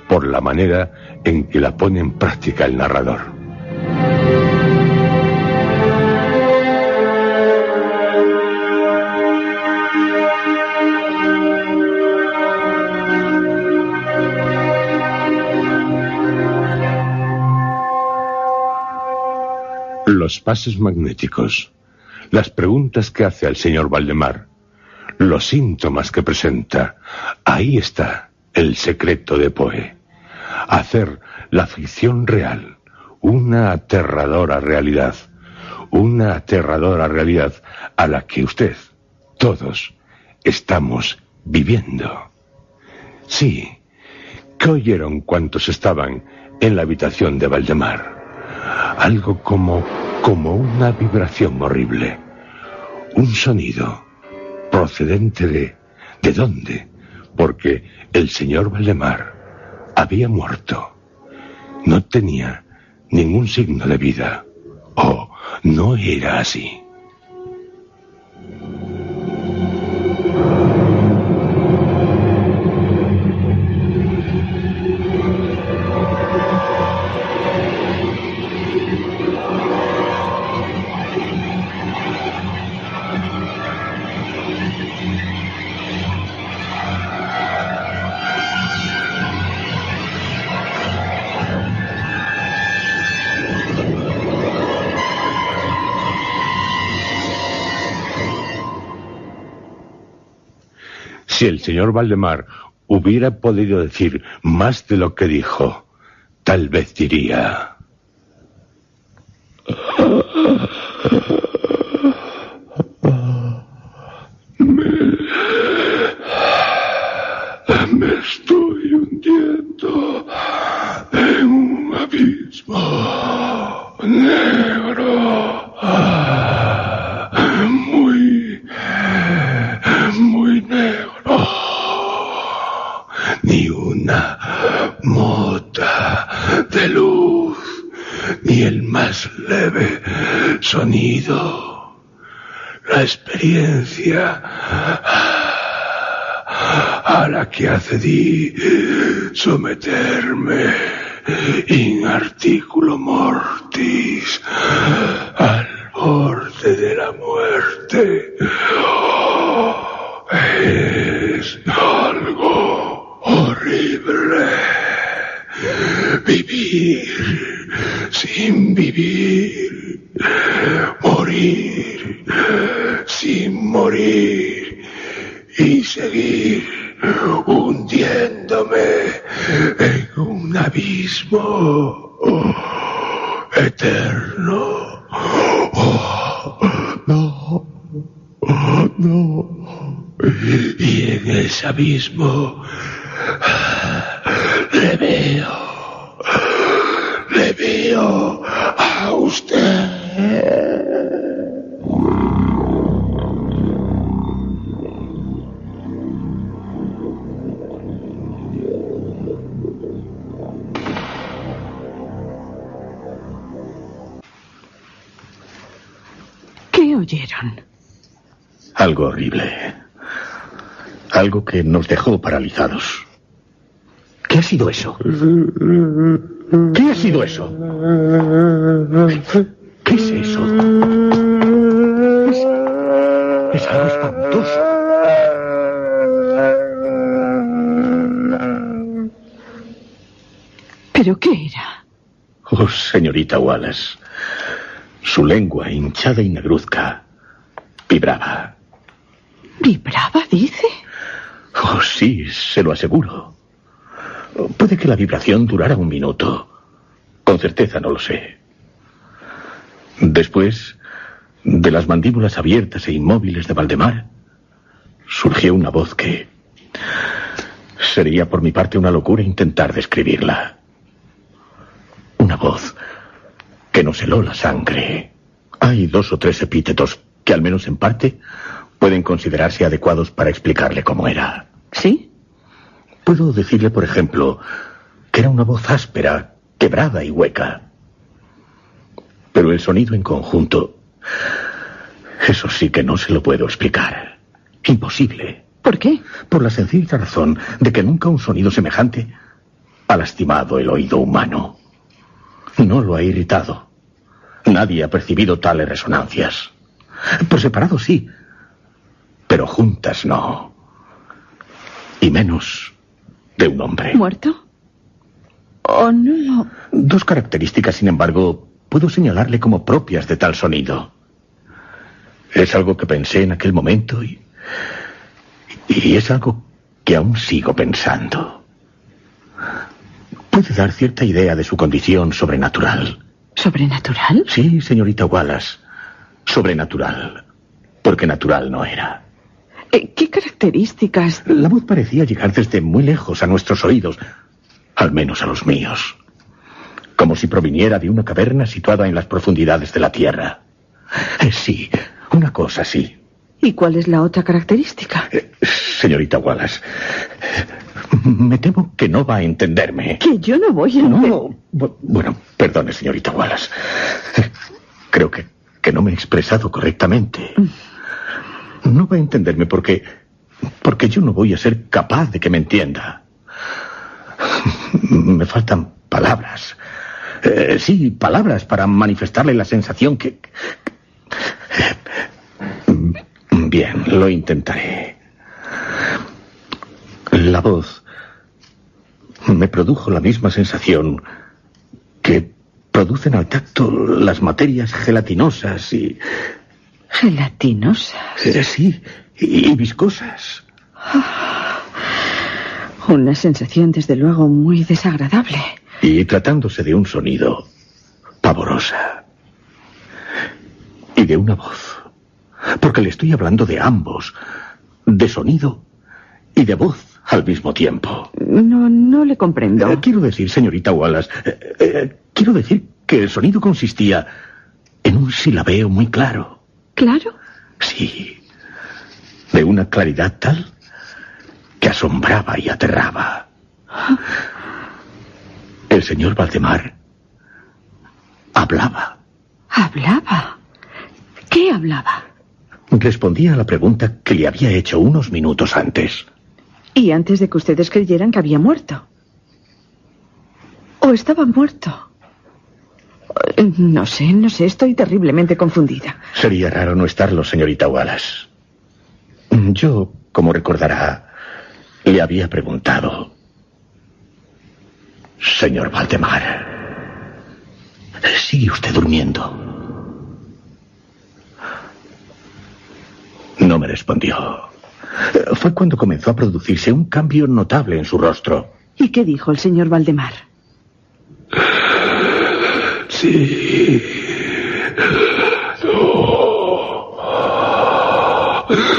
por la manera en que la pone en práctica el narrador. Los pases magnéticos, las preguntas que hace al señor Valdemar, los síntomas que presenta, ahí está el secreto de Poe: hacer la ficción real una aterradora realidad a la que usted, todos, estamos viviendo. Sí, ¿qué oyeron cuantos estaban en la habitación de Valdemar? Algo como una vibración horrible, un sonido procedente ¿de dónde? Porque el señor Valdemar había muerto, no tenía ningún signo de vida, o no era así. Si el señor Valdemar hubiera podido decir más de lo que dijo, tal vez diría: me estoy hundiendo en un abismo negro, muy negro. Ni una mota de luz, ni el más leve sonido. La experiencia a la que accedí someterme in articulo mortis al borde de la muerte es algo horrible. Vivir sin vivir, morir sin morir y seguir hundiéndome en un abismo eterno. No. Y en ese abismo le veo a usted. ¿Qué oyeron? Algo horrible. Algo que nos dejó paralizados. ¿Qué ha sido eso? ¿Qué ha sido eso? ¿Qué es eso? Es algo espantoso. ¿Pero qué era? Oh, señorita Wallace. Su lengua, hinchada y negruzca, vibraba. ¿Vibraba, dice? Oh, sí, se lo aseguro. Puede que la vibración durara 1 minuto. Con certeza no lo sé. Después, de las mandíbulas abiertas e inmóviles de Valdemar, surgió una voz que... sería por mi parte una locura intentar describirla. Una voz que nos heló la sangre. Hay 2 o 3 epítetos que, al menos en parte, pueden considerarse adecuados para explicarle cómo era. ¿Sí? Puedo decirle, por ejemplo, que era una voz áspera, quebrada y hueca. Pero el sonido en conjunto, eso sí que no se lo puedo explicar. Imposible. ¿Por qué? Por la sencilla razón de que nunca un sonido semejante ha lastimado el oído humano. No lo ha irritado. Nadie ha percibido tales resonancias. Por separado sí, pero juntas no. Y menos de un hombre. ¿Muerto? ¿O no? 2 características, sin embargo, puedo señalarle como propias de tal sonido. Es algo que pensé en aquel momento y es algo que aún sigo pensando. Puede dar cierta idea de su condición sobrenatural. ¿Sobrenatural? Sí, señorita Wallace. Sobrenatural. Porque natural no era. ¿Qué características? La voz parecía llegar desde muy lejos a nuestros oídos, al menos a los míos. Como si proviniera de una caverna situada en las profundidades de la tierra. Sí, una cosa así. ¿Y cuál es la otra característica? Señorita Wallace, me temo que no va a entenderme. Que yo no voy a... No, bueno, perdone, señorita Wallace. Creo que no me he expresado correctamente. No va a entenderme porque yo no voy a ser capaz de que me entienda. Me faltan palabras. Sí, palabras para manifestarle la sensación que... Bien, lo intentaré. La voz me produjo la misma sensación que producen al tacto las materias gelatinosas y... ¿Gelatinosas? Sí, y viscosas. Una sensación, desde luego, muy desagradable. Y tratándose de un sonido, pavorosa. Y de una voz. Porque le estoy hablando de ambos. De sonido y de voz al mismo tiempo. No le comprendo. Quiero decir, señorita Wallace, quiero decir que el sonido consistía en un silabeo muy claro. ¿Claro? Sí. De una claridad tal que asombraba y aterraba. El señor Valdemar hablaba. ¿Hablaba? ¿Qué hablaba? Respondía a la pregunta que le había hecho unos minutos antes. Y antes de que ustedes creyeran que había muerto. ¿O estaba muerto? No sé, estoy terriblemente confundida. Sería raro no estarlo, señorita Wallace. Yo, como recordará, le había preguntado... Señor Valdemar, ¿sigue usted durmiendo? No me respondió. Fue cuando comenzó a producirse un cambio notable en su rostro. ¿Y qué dijo el señor Valdemar? Sí.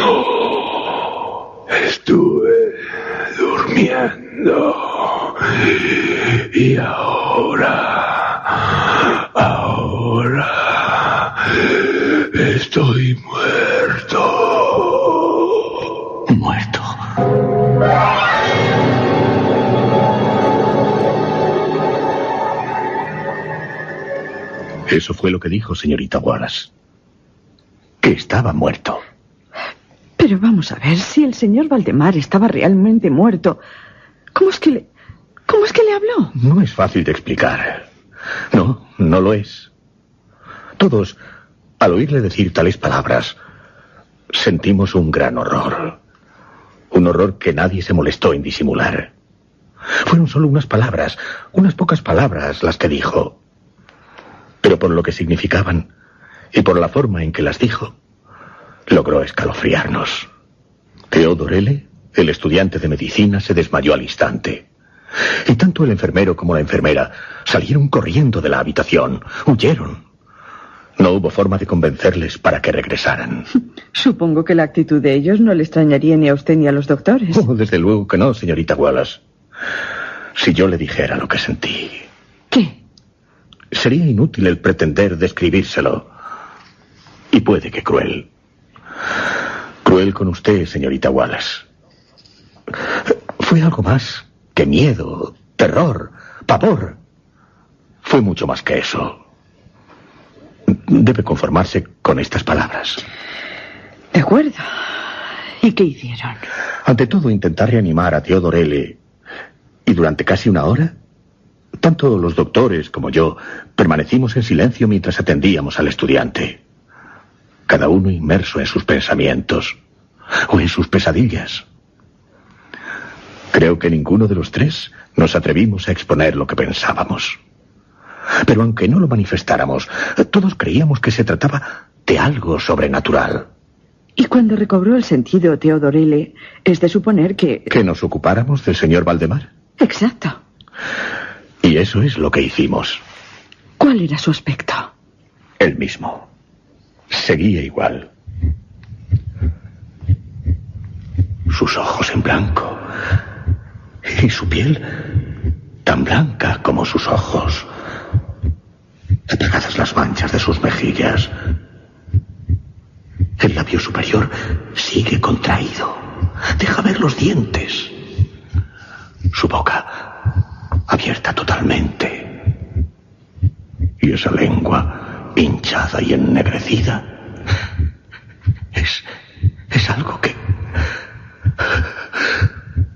No. Estuve durmiendo. Y ahora estoy muerto. Muerto. Eso fue lo que dijo, señorita Wallace. que estaba muerto. Pero vamos a ver, si el señor Valdemar estaba realmente muerto, ¿cómo es que le habló? No es fácil de explicar. No, no lo es. Todos, al oírle decir tales palabras, sentimos un gran horror. Un horror que nadie se molestó en disimular. Fueron solo unas palabras, unas pocas palabras las que dijo. Pero por lo que significaban y por la forma en que las dijo, logró escalofriarnos. Theodore L., el estudiante de medicina, se desmayó al instante. Y tanto el enfermero como la enfermera salieron corriendo de la habitación, huyeron. No hubo forma de convencerles para que regresaran. Supongo que la actitud de ellos no le extrañaría ni a usted ni a los doctores. Oh, desde luego que no, señorita Wallace. Si yo le dijera lo que sentí... ¿Qué? Sería inútil el pretender describírselo. Y puede que cruel. Cruel con usted, señorita Wallace. Fue algo más que miedo, terror, pavor. Fue mucho más que eso. Debe conformarse con estas palabras. De acuerdo. ¿Y qué hicieron? Ante todo, intentar reanimar a Theodore L. Y durante casi una hora, tanto los doctores como yo permanecimos en silencio mientras atendíamos al estudiante. Cada uno inmerso en sus pensamientos o en sus pesadillas. Creo que ninguno de los tres nos atrevimos a exponer lo que pensábamos. Pero aunque no lo manifestáramos, todos creíamos que se trataba de algo sobrenatural. Y cuando recobró el sentido Theodore L., es de suponer que... ¿Que nos ocupáramos del señor Valdemar? Exacto. Y eso es lo que hicimos. ¿Cuál era su aspecto? El mismo. Seguía igual. Sus ojos en blanco. Y su piel tan blanca como sus ojos. Apagadas las manchas de sus mejillas. El labio superior sigue contraído. Deja ver los dientes. Su boca abierta totalmente. Y esa lengua hinchada y ennegrecida. Es algo que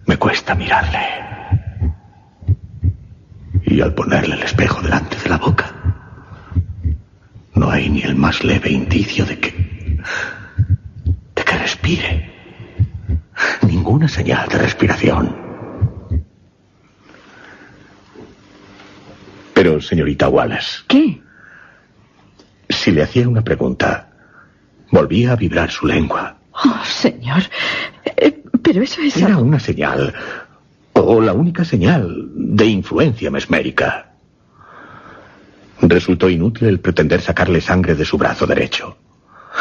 me cuesta mirarle. Y al ponerle el espejo delante de la boca, no hay ni el más leve indicio de que respire. Ninguna señal de respiración. Pero, señorita Wallace... ¿Qué? Si le hacía una pregunta, volvía a vibrar su lengua. Oh, señor. Pero eso es... Era una señal, o la única señal, de influencia mesmérica. Resultó inútil el pretender sacarle sangre de su brazo derecho.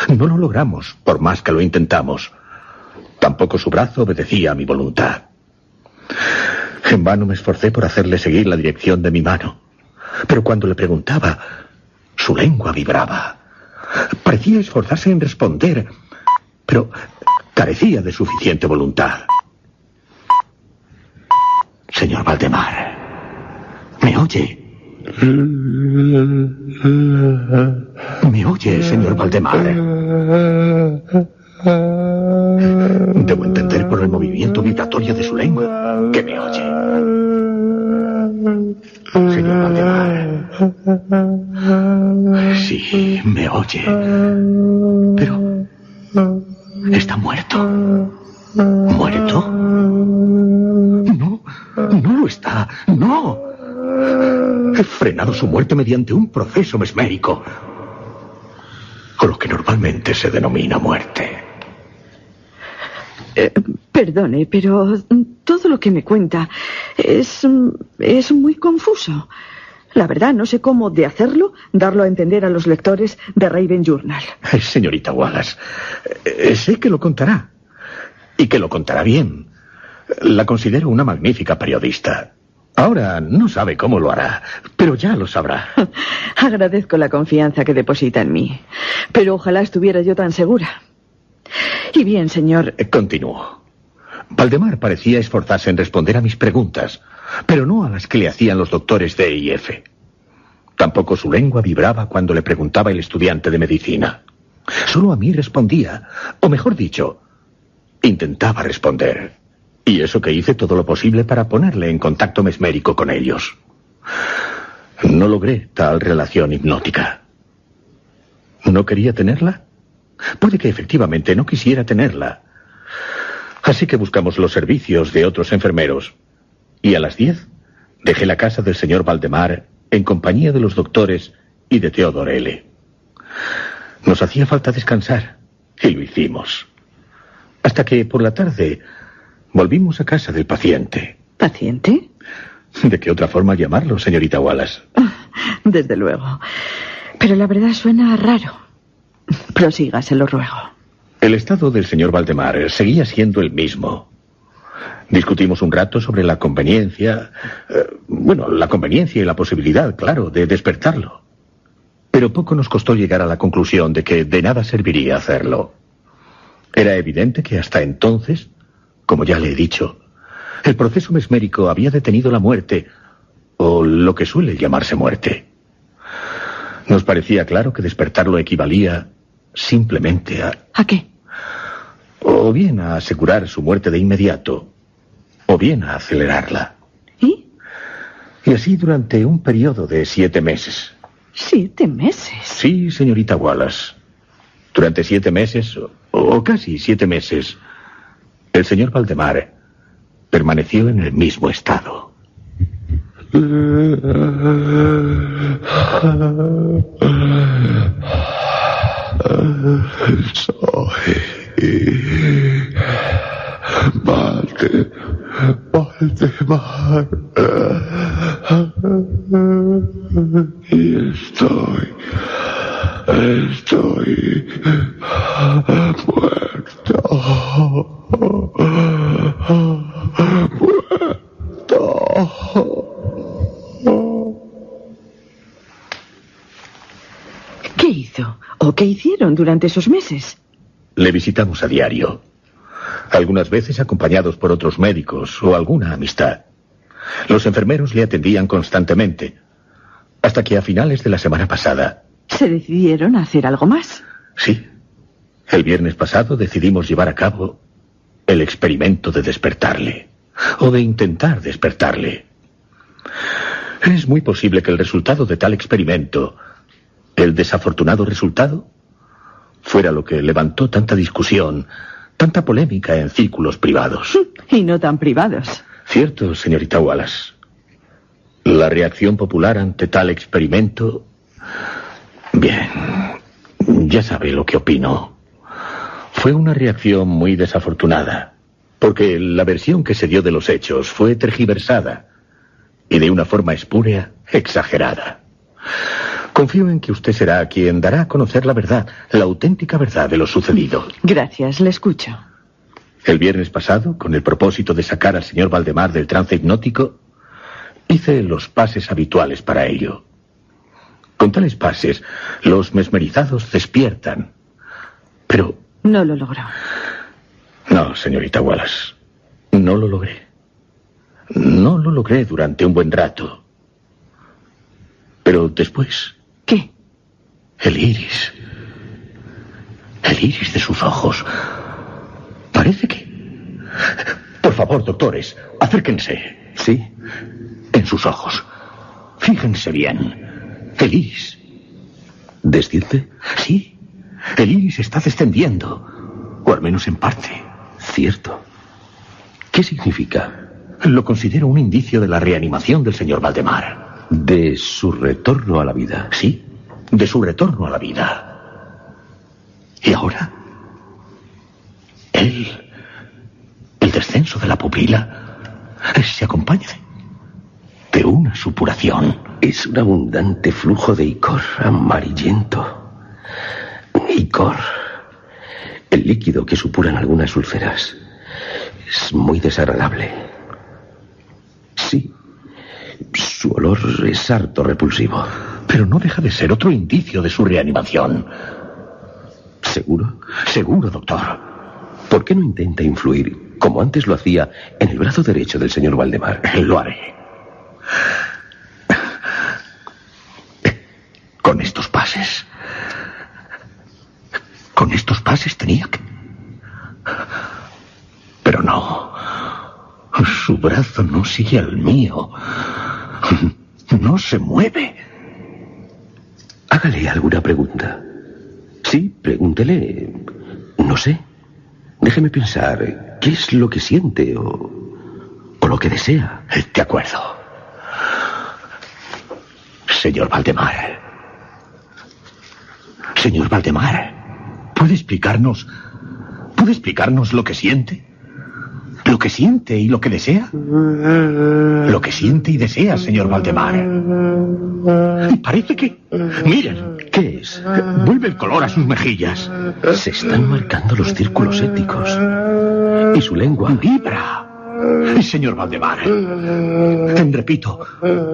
No lo logramos, por más que lo intentamos. Tampoco su brazo obedecía a mi voluntad. En vano me esforcé por hacerle seguir la dirección de mi mano. Pero cuando le preguntaba, su lengua vibraba. Parecía esforzarse en responder, pero carecía de suficiente voluntad. Señor Valdemar, ¿me oye? ¿Me oye, señor Valdemar? Debo entender por el movimiento vibratorio de su lengua que me oye. Señor Valdemar. Sí, me oye. Pero está muerto. ¿Muerto? No, no lo está. No. He frenado su muerte mediante un proceso mesmérico, o lo que normalmente se denomina muerte. Perdone, pero todo lo que me cuenta es muy confuso. La verdad, no sé cómo de hacerlo, darlo a entender a los lectores de Raven Journal. Señorita Wallace, sé que lo contará, y que lo contará bien. La considero una magnífica periodista. Ahora no sabe cómo lo hará, pero ya lo sabrá. Agradezco la confianza que deposita en mí, pero ojalá estuviera yo tan segura. Y bien, señor... Continúo. Valdemar parecía esforzarse en responder a mis preguntas, pero no a las que le hacían los doctores D y F. Tampoco su lengua vibraba cuando le preguntaba el estudiante de medicina. Solo a mí respondía, o mejor dicho, intentaba responder. Y eso que hice todo lo posible para ponerle en contacto mesmérico con ellos. No logré tal relación hipnótica. ¿No quería tenerla? Puede que efectivamente no quisiera tenerla. Así que buscamos los servicios de otros enfermeros. Y a las 10 dejé la casa del señor Valdemar en compañía de los doctores y de Theodore L. Nos hacía falta descansar, y lo hicimos. Hasta que por la tarde volvimos a casa del paciente. ¿Paciente? ¿De qué otra forma llamarlo, señorita Wallace? Desde luego. Pero la verdad suena raro. Prosiga, se lo ruego. El estado del señor Valdemar seguía siendo el mismo. Discutimos un rato sobre la conveniencia... la conveniencia y la posibilidad, claro, de despertarlo. Pero poco nos costó llegar a la conclusión de que de nada serviría hacerlo. Era evidente que hasta entonces, como ya le he dicho, el proceso mesmérico había detenido la muerte, o lo que suele llamarse muerte. Nos parecía claro que despertarlo equivalía simplemente a... ¿A qué? O bien a asegurar su muerte de inmediato, o bien a acelerarla. ¿Y? Y así durante un periodo de 7 meses. 7 meses. Sí, señorita Wallace. Durante 7 meses, o casi 7 meses, el señor Valdemar permaneció en el mismo estado. Soy Valdemar. Y estoy muerto. ¿Qué hizo? ¿O qué hicieron durante esos meses? Le visitamos a diario. Algunas veces acompañados por otros médicos o alguna amistad. Los enfermeros le atendían constantemente. Hasta que a finales de la semana pasada... ¿Se decidieron a hacer algo más? Sí. El viernes pasado decidimos llevar a cabo el experimento de despertarle. O de intentar despertarle. Es muy posible que el resultado de tal experimento, el desafortunado resultado, fuera lo que levantó tanta discusión, tanta polémica en círculos privados. Y no tan privados. Cierto, señorita Wallace. La reacción popular ante tal experimento... Bien, ya sabe lo que opino. Fue una reacción muy desafortunada, porque la versión que se dio de los hechos fue tergiversada y de una forma espúrea, exagerada. Confío en que usted será quien dará a conocer la verdad, la auténtica verdad de lo sucedido. Gracias, le escucho. El viernes pasado, con el propósito de sacar al señor Valdemar del trance hipnótico, hice los pases habituales para ello. Con tales pases, los mesmerizados despiertan. Pero... No lo logró. No, señorita Wallace. No lo logré. No lo logré durante un buen rato. Pero después... ¿Qué? El iris. El iris de sus ojos. Parece que... Por favor, doctores, acérquense. Sí. En sus ojos. Fíjense bien. El iris. ¿Desciende? Sí. El iris está descendiendo. O al menos en parte. Cierto. ¿Qué significa? Lo considero un indicio de la reanimación del señor Valdemar. De su retorno a la vida. Sí, de su retorno a la vida. ¿Y ahora? El descenso de la pupila se acompaña de una supuración. Es un abundante flujo de icor amarillento. Icor. El líquido que supuran algunas úlceras. Es muy desagradable. Sí. Su olor es harto repulsivo. Pero no deja de ser otro indicio de su reanimación. ¿Seguro? Seguro, doctor. ¿Por qué no intenta influir, como antes lo hacía, en el brazo derecho del señor Valdemar? Lo haré. Con estos pases. Con estos pases tenía que... Pero no. Su brazo no sigue al mío. No se mueve. Hágale alguna pregunta. Sí, pregúntele. No sé. Déjeme pensar. ¿Qué es lo que siente o lo que desea? De acuerdo. Señor Valdemar. Señor Valdemar, ¿puede explicarnos lo que siente? ¿Lo que siente y lo que desea? Lo que siente y desea, señor Valdemar. Y parece que... Miren. ¿Qué es? Vuelve el color a sus mejillas. Se están marcando los círculos sépticos. Y su lengua vibra. Señor Valdemar, repito,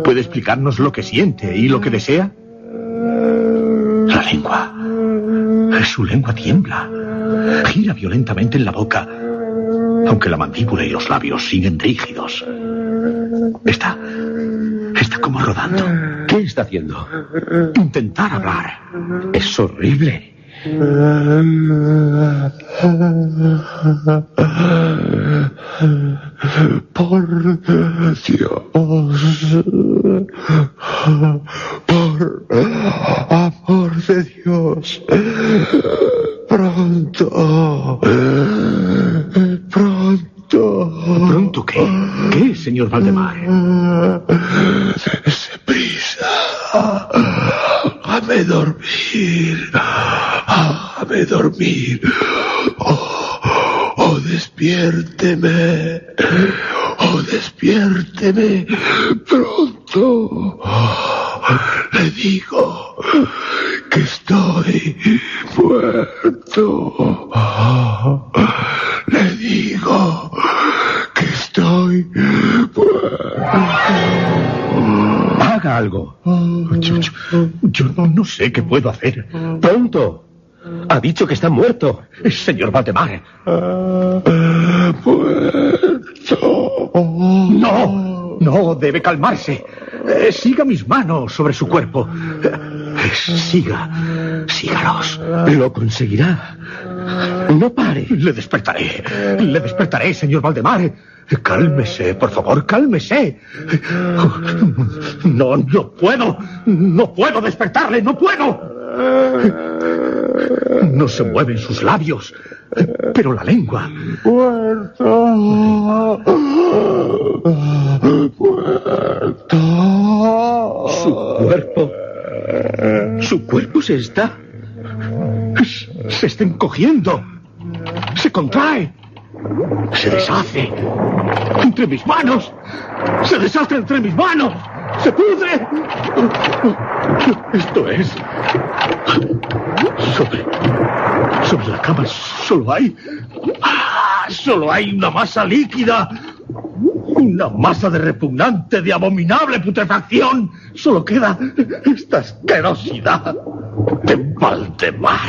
¿puede explicarnos lo que siente y lo que desea? La lengua. Su lengua tiembla. Gira violentamente en la boca, aunque la mandíbula y los labios siguen rígidos. Está como rodando. ¿Qué está haciendo? Intentar hablar. Es horrible. Por Dios, por amor de Dios, pronto. ¿Pronto qué? ¿Qué, señor Valdemar? Dese prisa. Hágame dormir. Hágame dormir. Oh, despiérteme. Oh, despiérteme. Pronto. Le digo que estoy muerto. Le digo que estoy muerto. Haga algo. Yo no sé qué puedo hacer. Pronto. Ha dicho que está muerto. Señor Valdemar. Muerto. No, debe calmarse. Siga mis manos sobre su cuerpo. Sígalos. Lo conseguirá. No pare. Le despertaré, señor Valdemar. Cálmese, por favor, cálmese. No puedo despertarle, no puedo. No se mueven sus labios, pero la lengua. Muerto. Su cuerpo se está encogiendo. Se contrae. Se deshace. Entre mis manos. Se deshace entre mis manos. Se pudre. Esto es. Sobre la cama solo hay una masa líquida. Una masa de repugnante, de abominable putrefacción. Solo queda esta asquerosidad de Valdemar.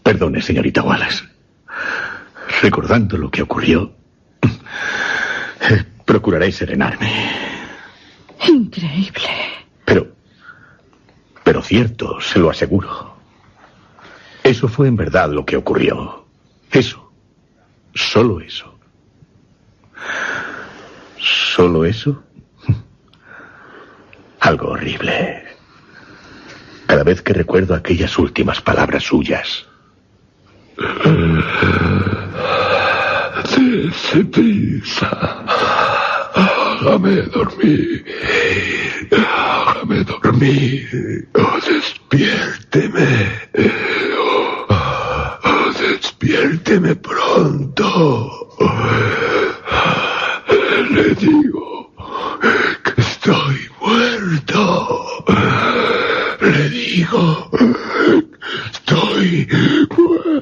Perdone, señorita Wallace. Recordando lo que ocurrió, procuraré serenarme. Increíble. Pero cierto, se lo aseguro. Eso fue en verdad lo que ocurrió. Eso. Solo eso. ¿Solo eso? Algo horrible. Cada vez que recuerdo aquellas últimas palabras suyas. Dese prisa. Hágame dormir. Hágame dormir. Oh, despiérteme. Oh, despiérteme pronto. Le digo que estoy muerto. Le digo que estoy muerto.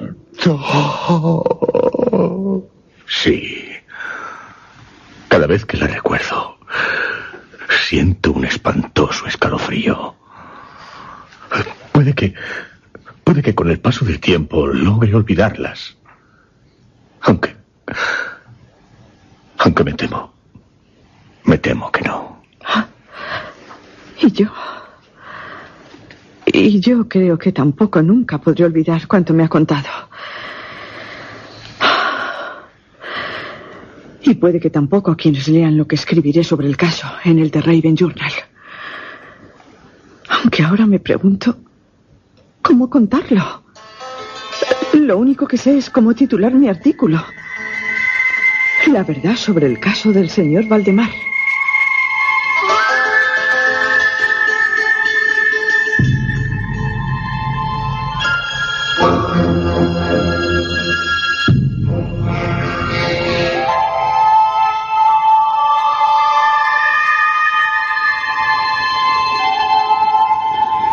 Sí. Cada vez que la recuerdo, siento un espantoso escalofrío. Puede que con el paso del tiempo logre olvidarlas. Aunque me temo que no. Y yo creo que tampoco nunca podré olvidar cuánto me ha contado. Y puede que tampoco quienes lean lo que escribiré sobre el caso en el The Raven Journal. Aunque ahora me pregunto cómo contarlo. Lo único que sé es cómo titular mi artículo. La verdad sobre el caso del señor Valdemar.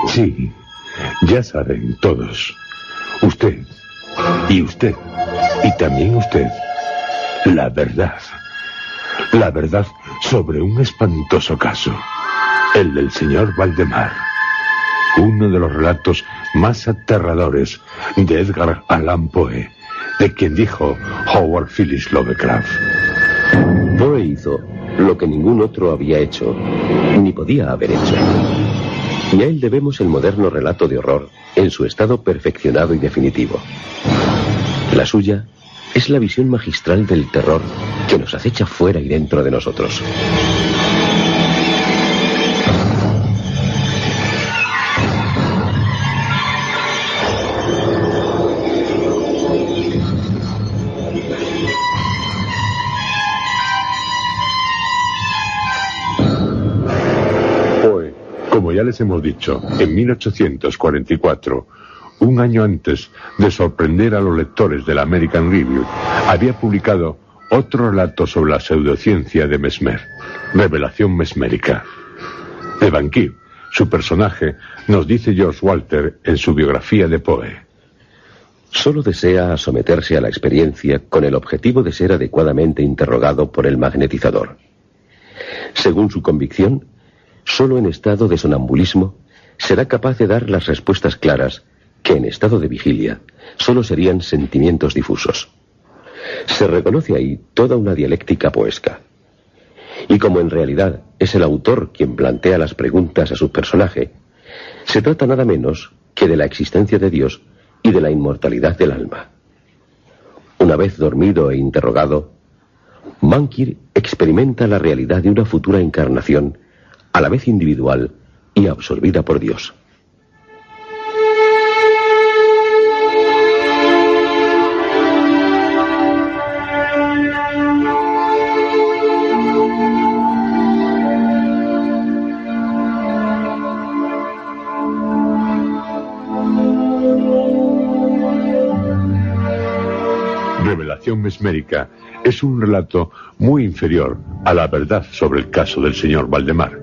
Sí, ya saben todos. Usted, y usted, y también usted. La verdad. La verdad sobre un espantoso caso. El del señor Valdemar. Uno de los relatos más aterradores de Edgar Allan Poe, de quien dijo Howard Phillips Lovecraft. Poe hizo lo que ningún otro había hecho, ni podía haber hecho. Y a él debemos el moderno relato de horror en su estado perfeccionado y definitivo. La suya es la visión magistral del terror que nos acecha fuera y dentro de nosotros. Como ya les hemos dicho, en 1844, un año antes de sorprender a los lectores del American Review, había publicado otro relato sobre la pseudociencia de Mesmer, Revelación Mesmérica. De Banquet, su personaje, nos dice George Walter en su biografía de Poe. Solo desea someterse a la experiencia con el objetivo de ser adecuadamente interrogado por el magnetizador. Según su convicción, solo en estado de sonambulismo será capaz de dar las respuestas claras que en estado de vigilia solo serían sentimientos difusos. Se reconoce ahí toda una dialéctica poesca. Y como en realidad es el autor quien plantea las preguntas a su personaje, se trata nada menos que de la existencia de Dios y de la inmortalidad del alma. Una vez dormido e interrogado, Mankir experimenta la realidad de una futura encarnación a la vez individual y absorbida por Dios. Revelación Mesmérica es un relato muy inferior a la verdad sobre el caso del señor Valdemar,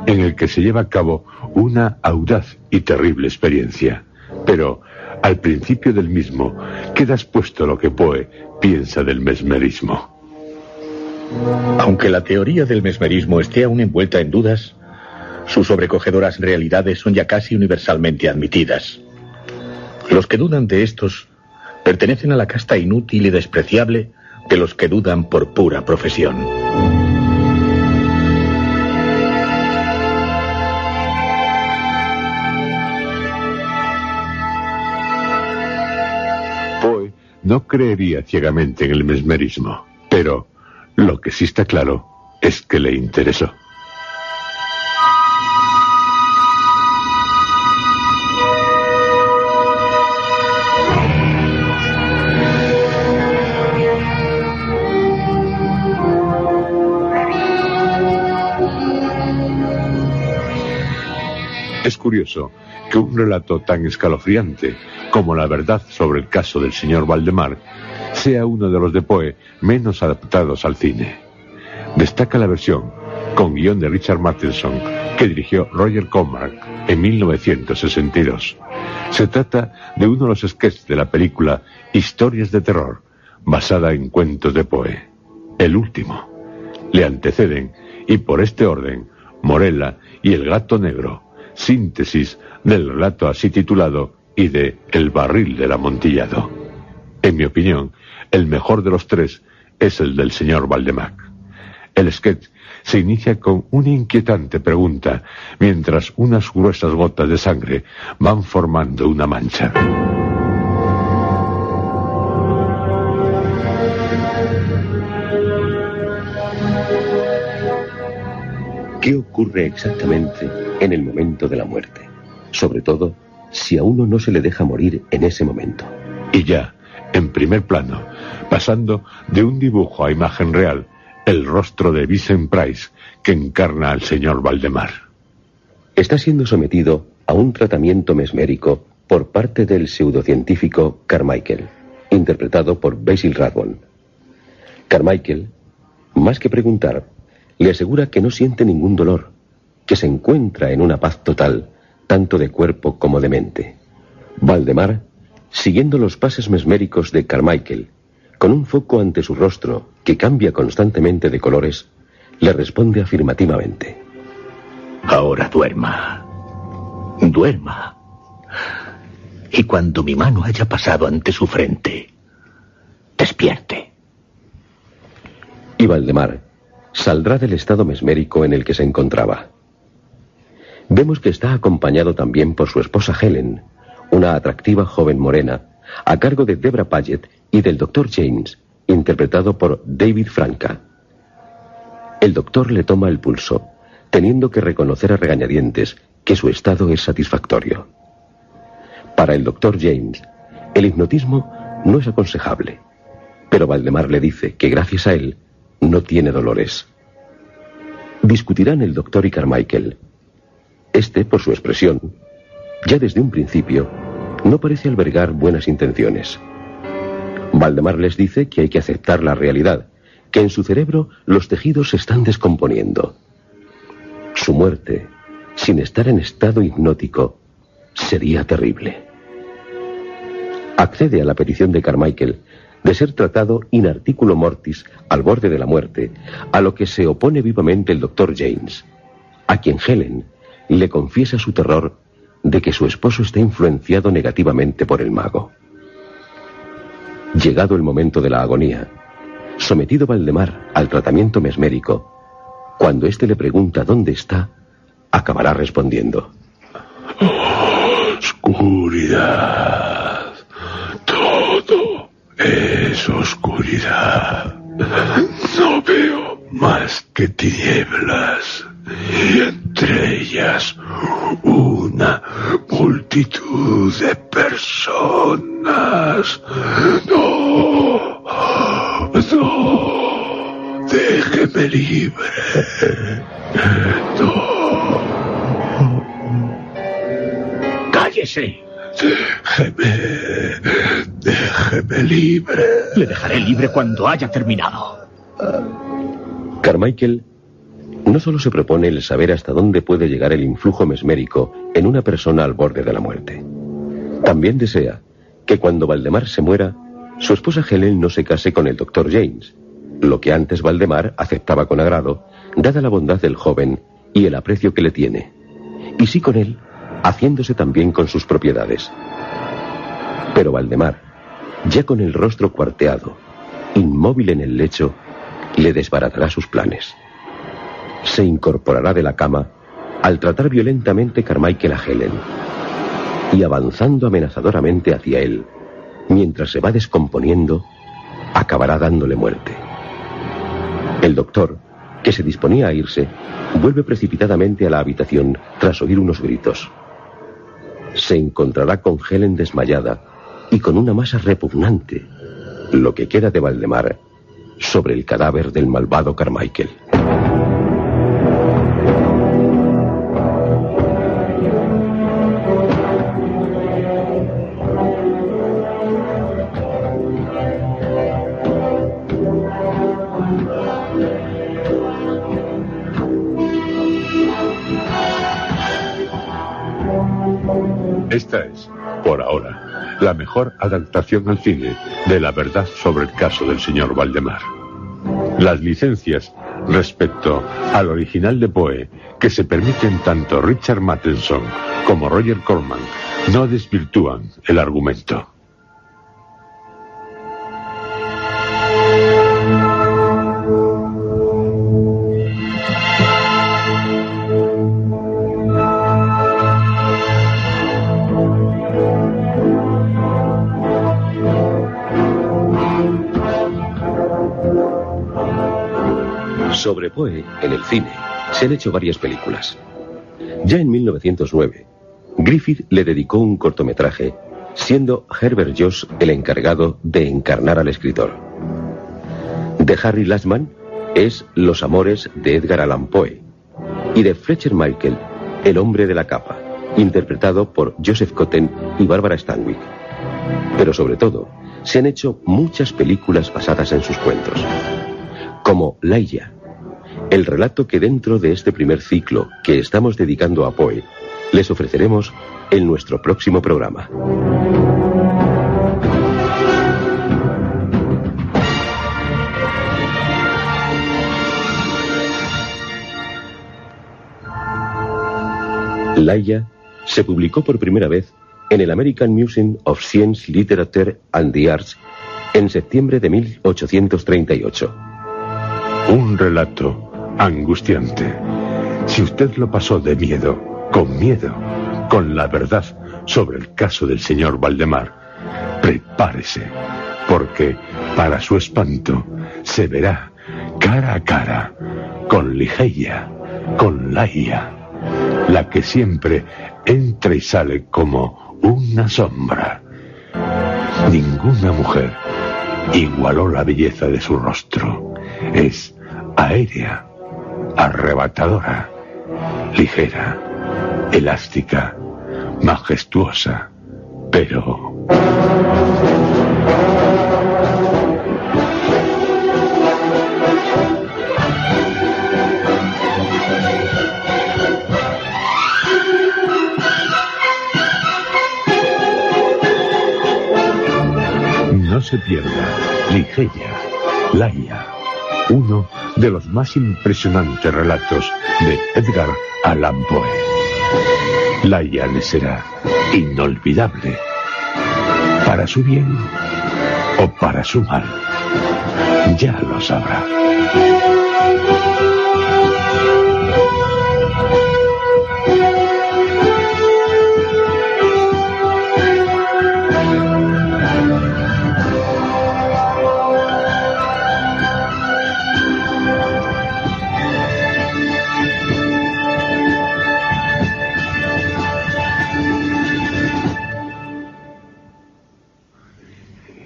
en el que se lleva a cabo una audaz y terrible experiencia. Pero al principio del mismo queda expuesto lo que Poe piensa del mesmerismo. Aunque la teoría del mesmerismo esté aún envuelta en dudas, sus sobrecogedoras realidades son ya casi universalmente admitidas. Los que dudan de estos pertenecen a la casta inútil y despreciable de los que dudan por pura profesión. Poe no creería ciegamente en el mesmerismo, pero lo que sí está claro es que le interesó. Es curioso que un relato tan escalofriante como La verdad sobre el caso del señor Valdemar sea uno de los de Poe menos adaptados al cine. Destaca la versión, con guión de Richard Matheson, que dirigió Roger Corman en 1962. Se trata de uno de los sketches de la película Historias de terror, basada en cuentos de Poe. El último. Le anteceden, y por este orden, Morella y el gato negro, síntesis del relato así titulado y de El barril del amontillado. En mi opinión, el mejor de los tres es el del señor Valdemar. El sketch se inicia con una inquietante pregunta, mientras unas gruesas gotas de sangre van formando una mancha. ¿Qué ocurre exactamente en el momento de la muerte? Sobre todo, si a uno no se le deja morir en ese momento. Y ya, en primer plano, pasando de un dibujo a imagen real, el rostro de Vincent Price, que encarna al señor Valdemar. Está siendo sometido a un tratamiento mesmérico por parte del pseudocientífico Carmichael, interpretado por Basil Rathbone. Carmichael, más que preguntar, le asegura que no siente ningún dolor, que se encuentra en una paz total, tanto de cuerpo como de mente. Valdemar, siguiendo los pases mesméricos de Carmichael, con un foco ante su rostro que cambia constantemente de colores, le responde afirmativamente. Ahora duerma. Duerma. Y cuando mi mano haya pasado ante su frente, despierte. Y Valdemar saldrá del estado mesmérico en el que se encontraba. Vemos que está acompañado también por su esposa Helen, una atractiva joven morena, a cargo de Deborah Paget y del Dr. James, interpretado por David Franca. El doctor le toma el pulso, teniendo que reconocer a regañadientes que su estado es satisfactorio. Para el Dr. James, el hipnotismo no es aconsejable, pero Valdemar le dice que gracias a él no tiene dolores. Discutirán el doctor y Carmichael. Este, por su expresión, ya desde un principio, no parece albergar buenas intenciones. Valdemar les dice que hay que aceptar la realidad, que en su cerebro los tejidos se están descomponiendo. Su muerte, sin estar en estado hipnótico, sería terrible. Accede a la petición de Carmichael de ser tratado in articulo mortis al borde de la muerte, a lo que se opone vivamente el Dr. James, a quien Helen le confiesa su terror de que su esposo está influenciado negativamente por el mago. Llegado el momento de la agonía, sometido Valdemar al tratamiento mesmérico, cuando éste le pregunta dónde está, acabará respondiendo: Oscuridad. Todo es oscuridad. No veo más que tinieblas, y entre ellas una multitud de personas. No, no, déjeme libre. No. ¡Cállese! Déjeme libre. Le dejaré libre cuando haya terminado. Carmichael no solo se propone el saber hasta dónde puede llegar el influjo mesmérico en una persona al borde de la muerte. También desea que cuando Valdemar se muera, su esposa Helen no se case con el Dr. James, lo que antes Valdemar aceptaba con agrado, dada la bondad del joven y el aprecio que le tiene, y sí con él, haciéndose también con sus propiedades. Pero Valdemar, ya con el rostro cuarteado, inmóvil en el lecho, le desbaratará sus planes. Se incorporará de la cama al tratar violentamente Carmichael a Helen, y avanzando amenazadoramente hacia él, mientras se va descomponiendo, acabará dándole muerte. El doctor, que se disponía a irse, vuelve precipitadamente a la habitación tras oír unos gritos. Se encontrará con Helen desmayada y con una masa repugnante, lo que queda de Valdemar, sobre el cadáver del malvado Carmichael. Esta es, por ahora, la mejor adaptación al cine de la verdad sobre el caso del señor Valdemar. Las licencias respecto al original de Poe que se permiten tanto Richard Matheson como Roger Corman no desvirtúan el argumento. Sobre Poe, en el cine, se han hecho varias películas. Ya en 1909, Griffith le dedicó un cortometraje, siendo Herbert Joss el encargado de encarnar al escritor. De Harry Lashman es Los amores de Edgar Allan Poe, y de Fletcher Michael, El hombre de la capa, interpretado por Joseph Cotten y Barbara Stanwyck. Pero sobre todo, se han hecho muchas películas basadas en sus cuentos, como Laia, el relato que dentro de este primer ciclo que estamos dedicando a Poe, les ofreceremos en nuestro próximo programa. Laia se publicó por primera vez en el American Museum of Science, Literature and the Arts en septiembre de 1838. Un relato angustiante. Si usted lo pasó de miedo, con la verdad sobre el caso del señor Valdemar, prepárese, porque para su espanto se verá cara a cara con Ligeia, con Laia, la que siempre entra y sale como una sombra. Ninguna mujer igualó la belleza de su rostro. Es aérea, arrebatadora, ligera, elástica, majestuosa, pero... No se pierda Ligeia, Laia, uno de los más impresionantes relatos de Edgar Allan Poe. Laia le será inolvidable, para su bien o para su mal. Ya lo sabrá.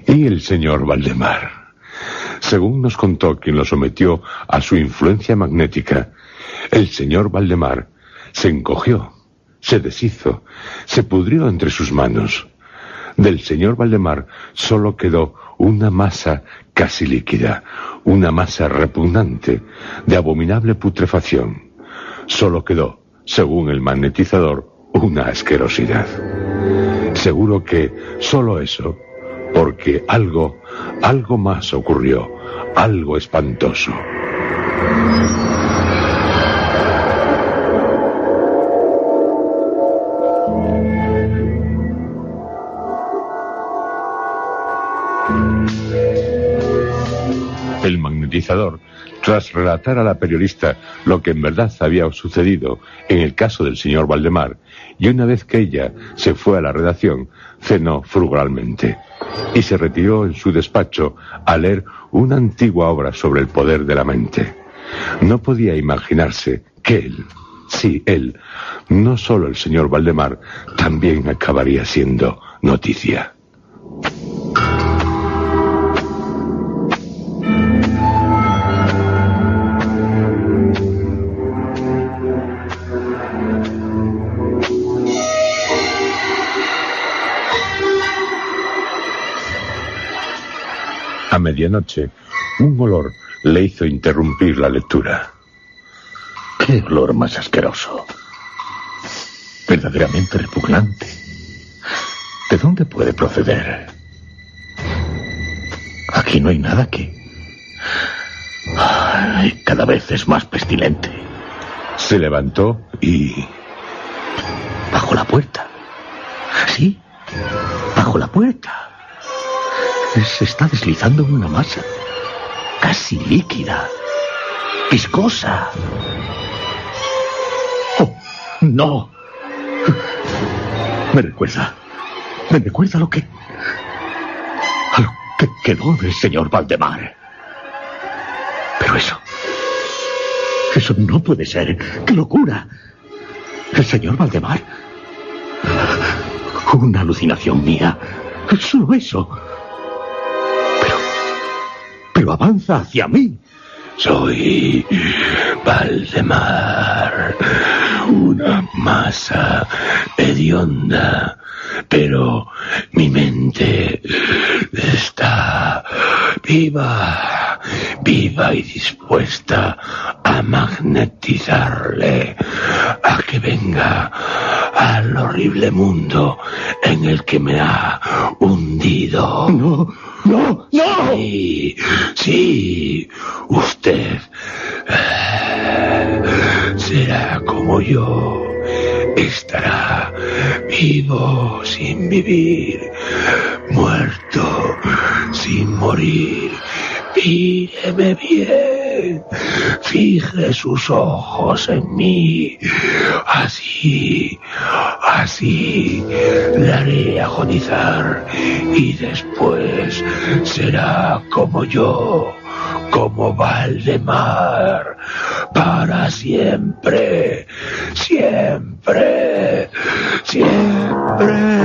Y el señor Valdemar, según nos contó quien lo sometió a su influencia magnética, el señor Valdemar se encogió, se deshizo, se pudrió entre sus manos. Del señor Valdemar solo quedó una masa casi líquida, una masa repugnante, de abominable putrefacción. Solo quedó, según el magnetizador, una asquerosidad. Seguro que solo eso, porque algo más ocurrió, algo espantoso. El magnetizador, tras relatar a la periodista lo que en verdad había sucedido en el caso del señor Valdemar, y una vez que ella se fue a la redacción, cenó frugalmente y se retiró en su despacho a leer una antigua obra sobre el poder de la mente. No podía imaginarse que él, sí, él, no solo el señor Valdemar, también acabaría siendo noticia. A medianoche, un olor le hizo interrumpir la lectura. ¡Qué olor más asqueroso! Verdaderamente repugnante. ¿De dónde puede proceder? Aquí no hay nada que... Ay, cada vez es más pestilente. Se levantó y... Bajo la puerta. Sí, bajo la puerta. Se está deslizando una masa, casi líquida, viscosa. ¡Oh, no! Me recuerda a lo que quedó del señor Valdemar. Pero Eso no puede ser. ¡Qué locura! El señor Valdemar. Una alucinación mía. Solo eso. Pero avanza hacia mí. Soy Valdemar, una masa hedionda, pero mi mente está viva y dispuesta a magnetizarle, a que venga al horrible mundo en el que me ha hundido. No. Sí, usted será como yo. Estará vivo sin vivir, muerto sin morir. Míreme bien, fije sus ojos en mí. Así le haré agonizar y después será como yo, como Valdemar, para siempre, siempre, siempre.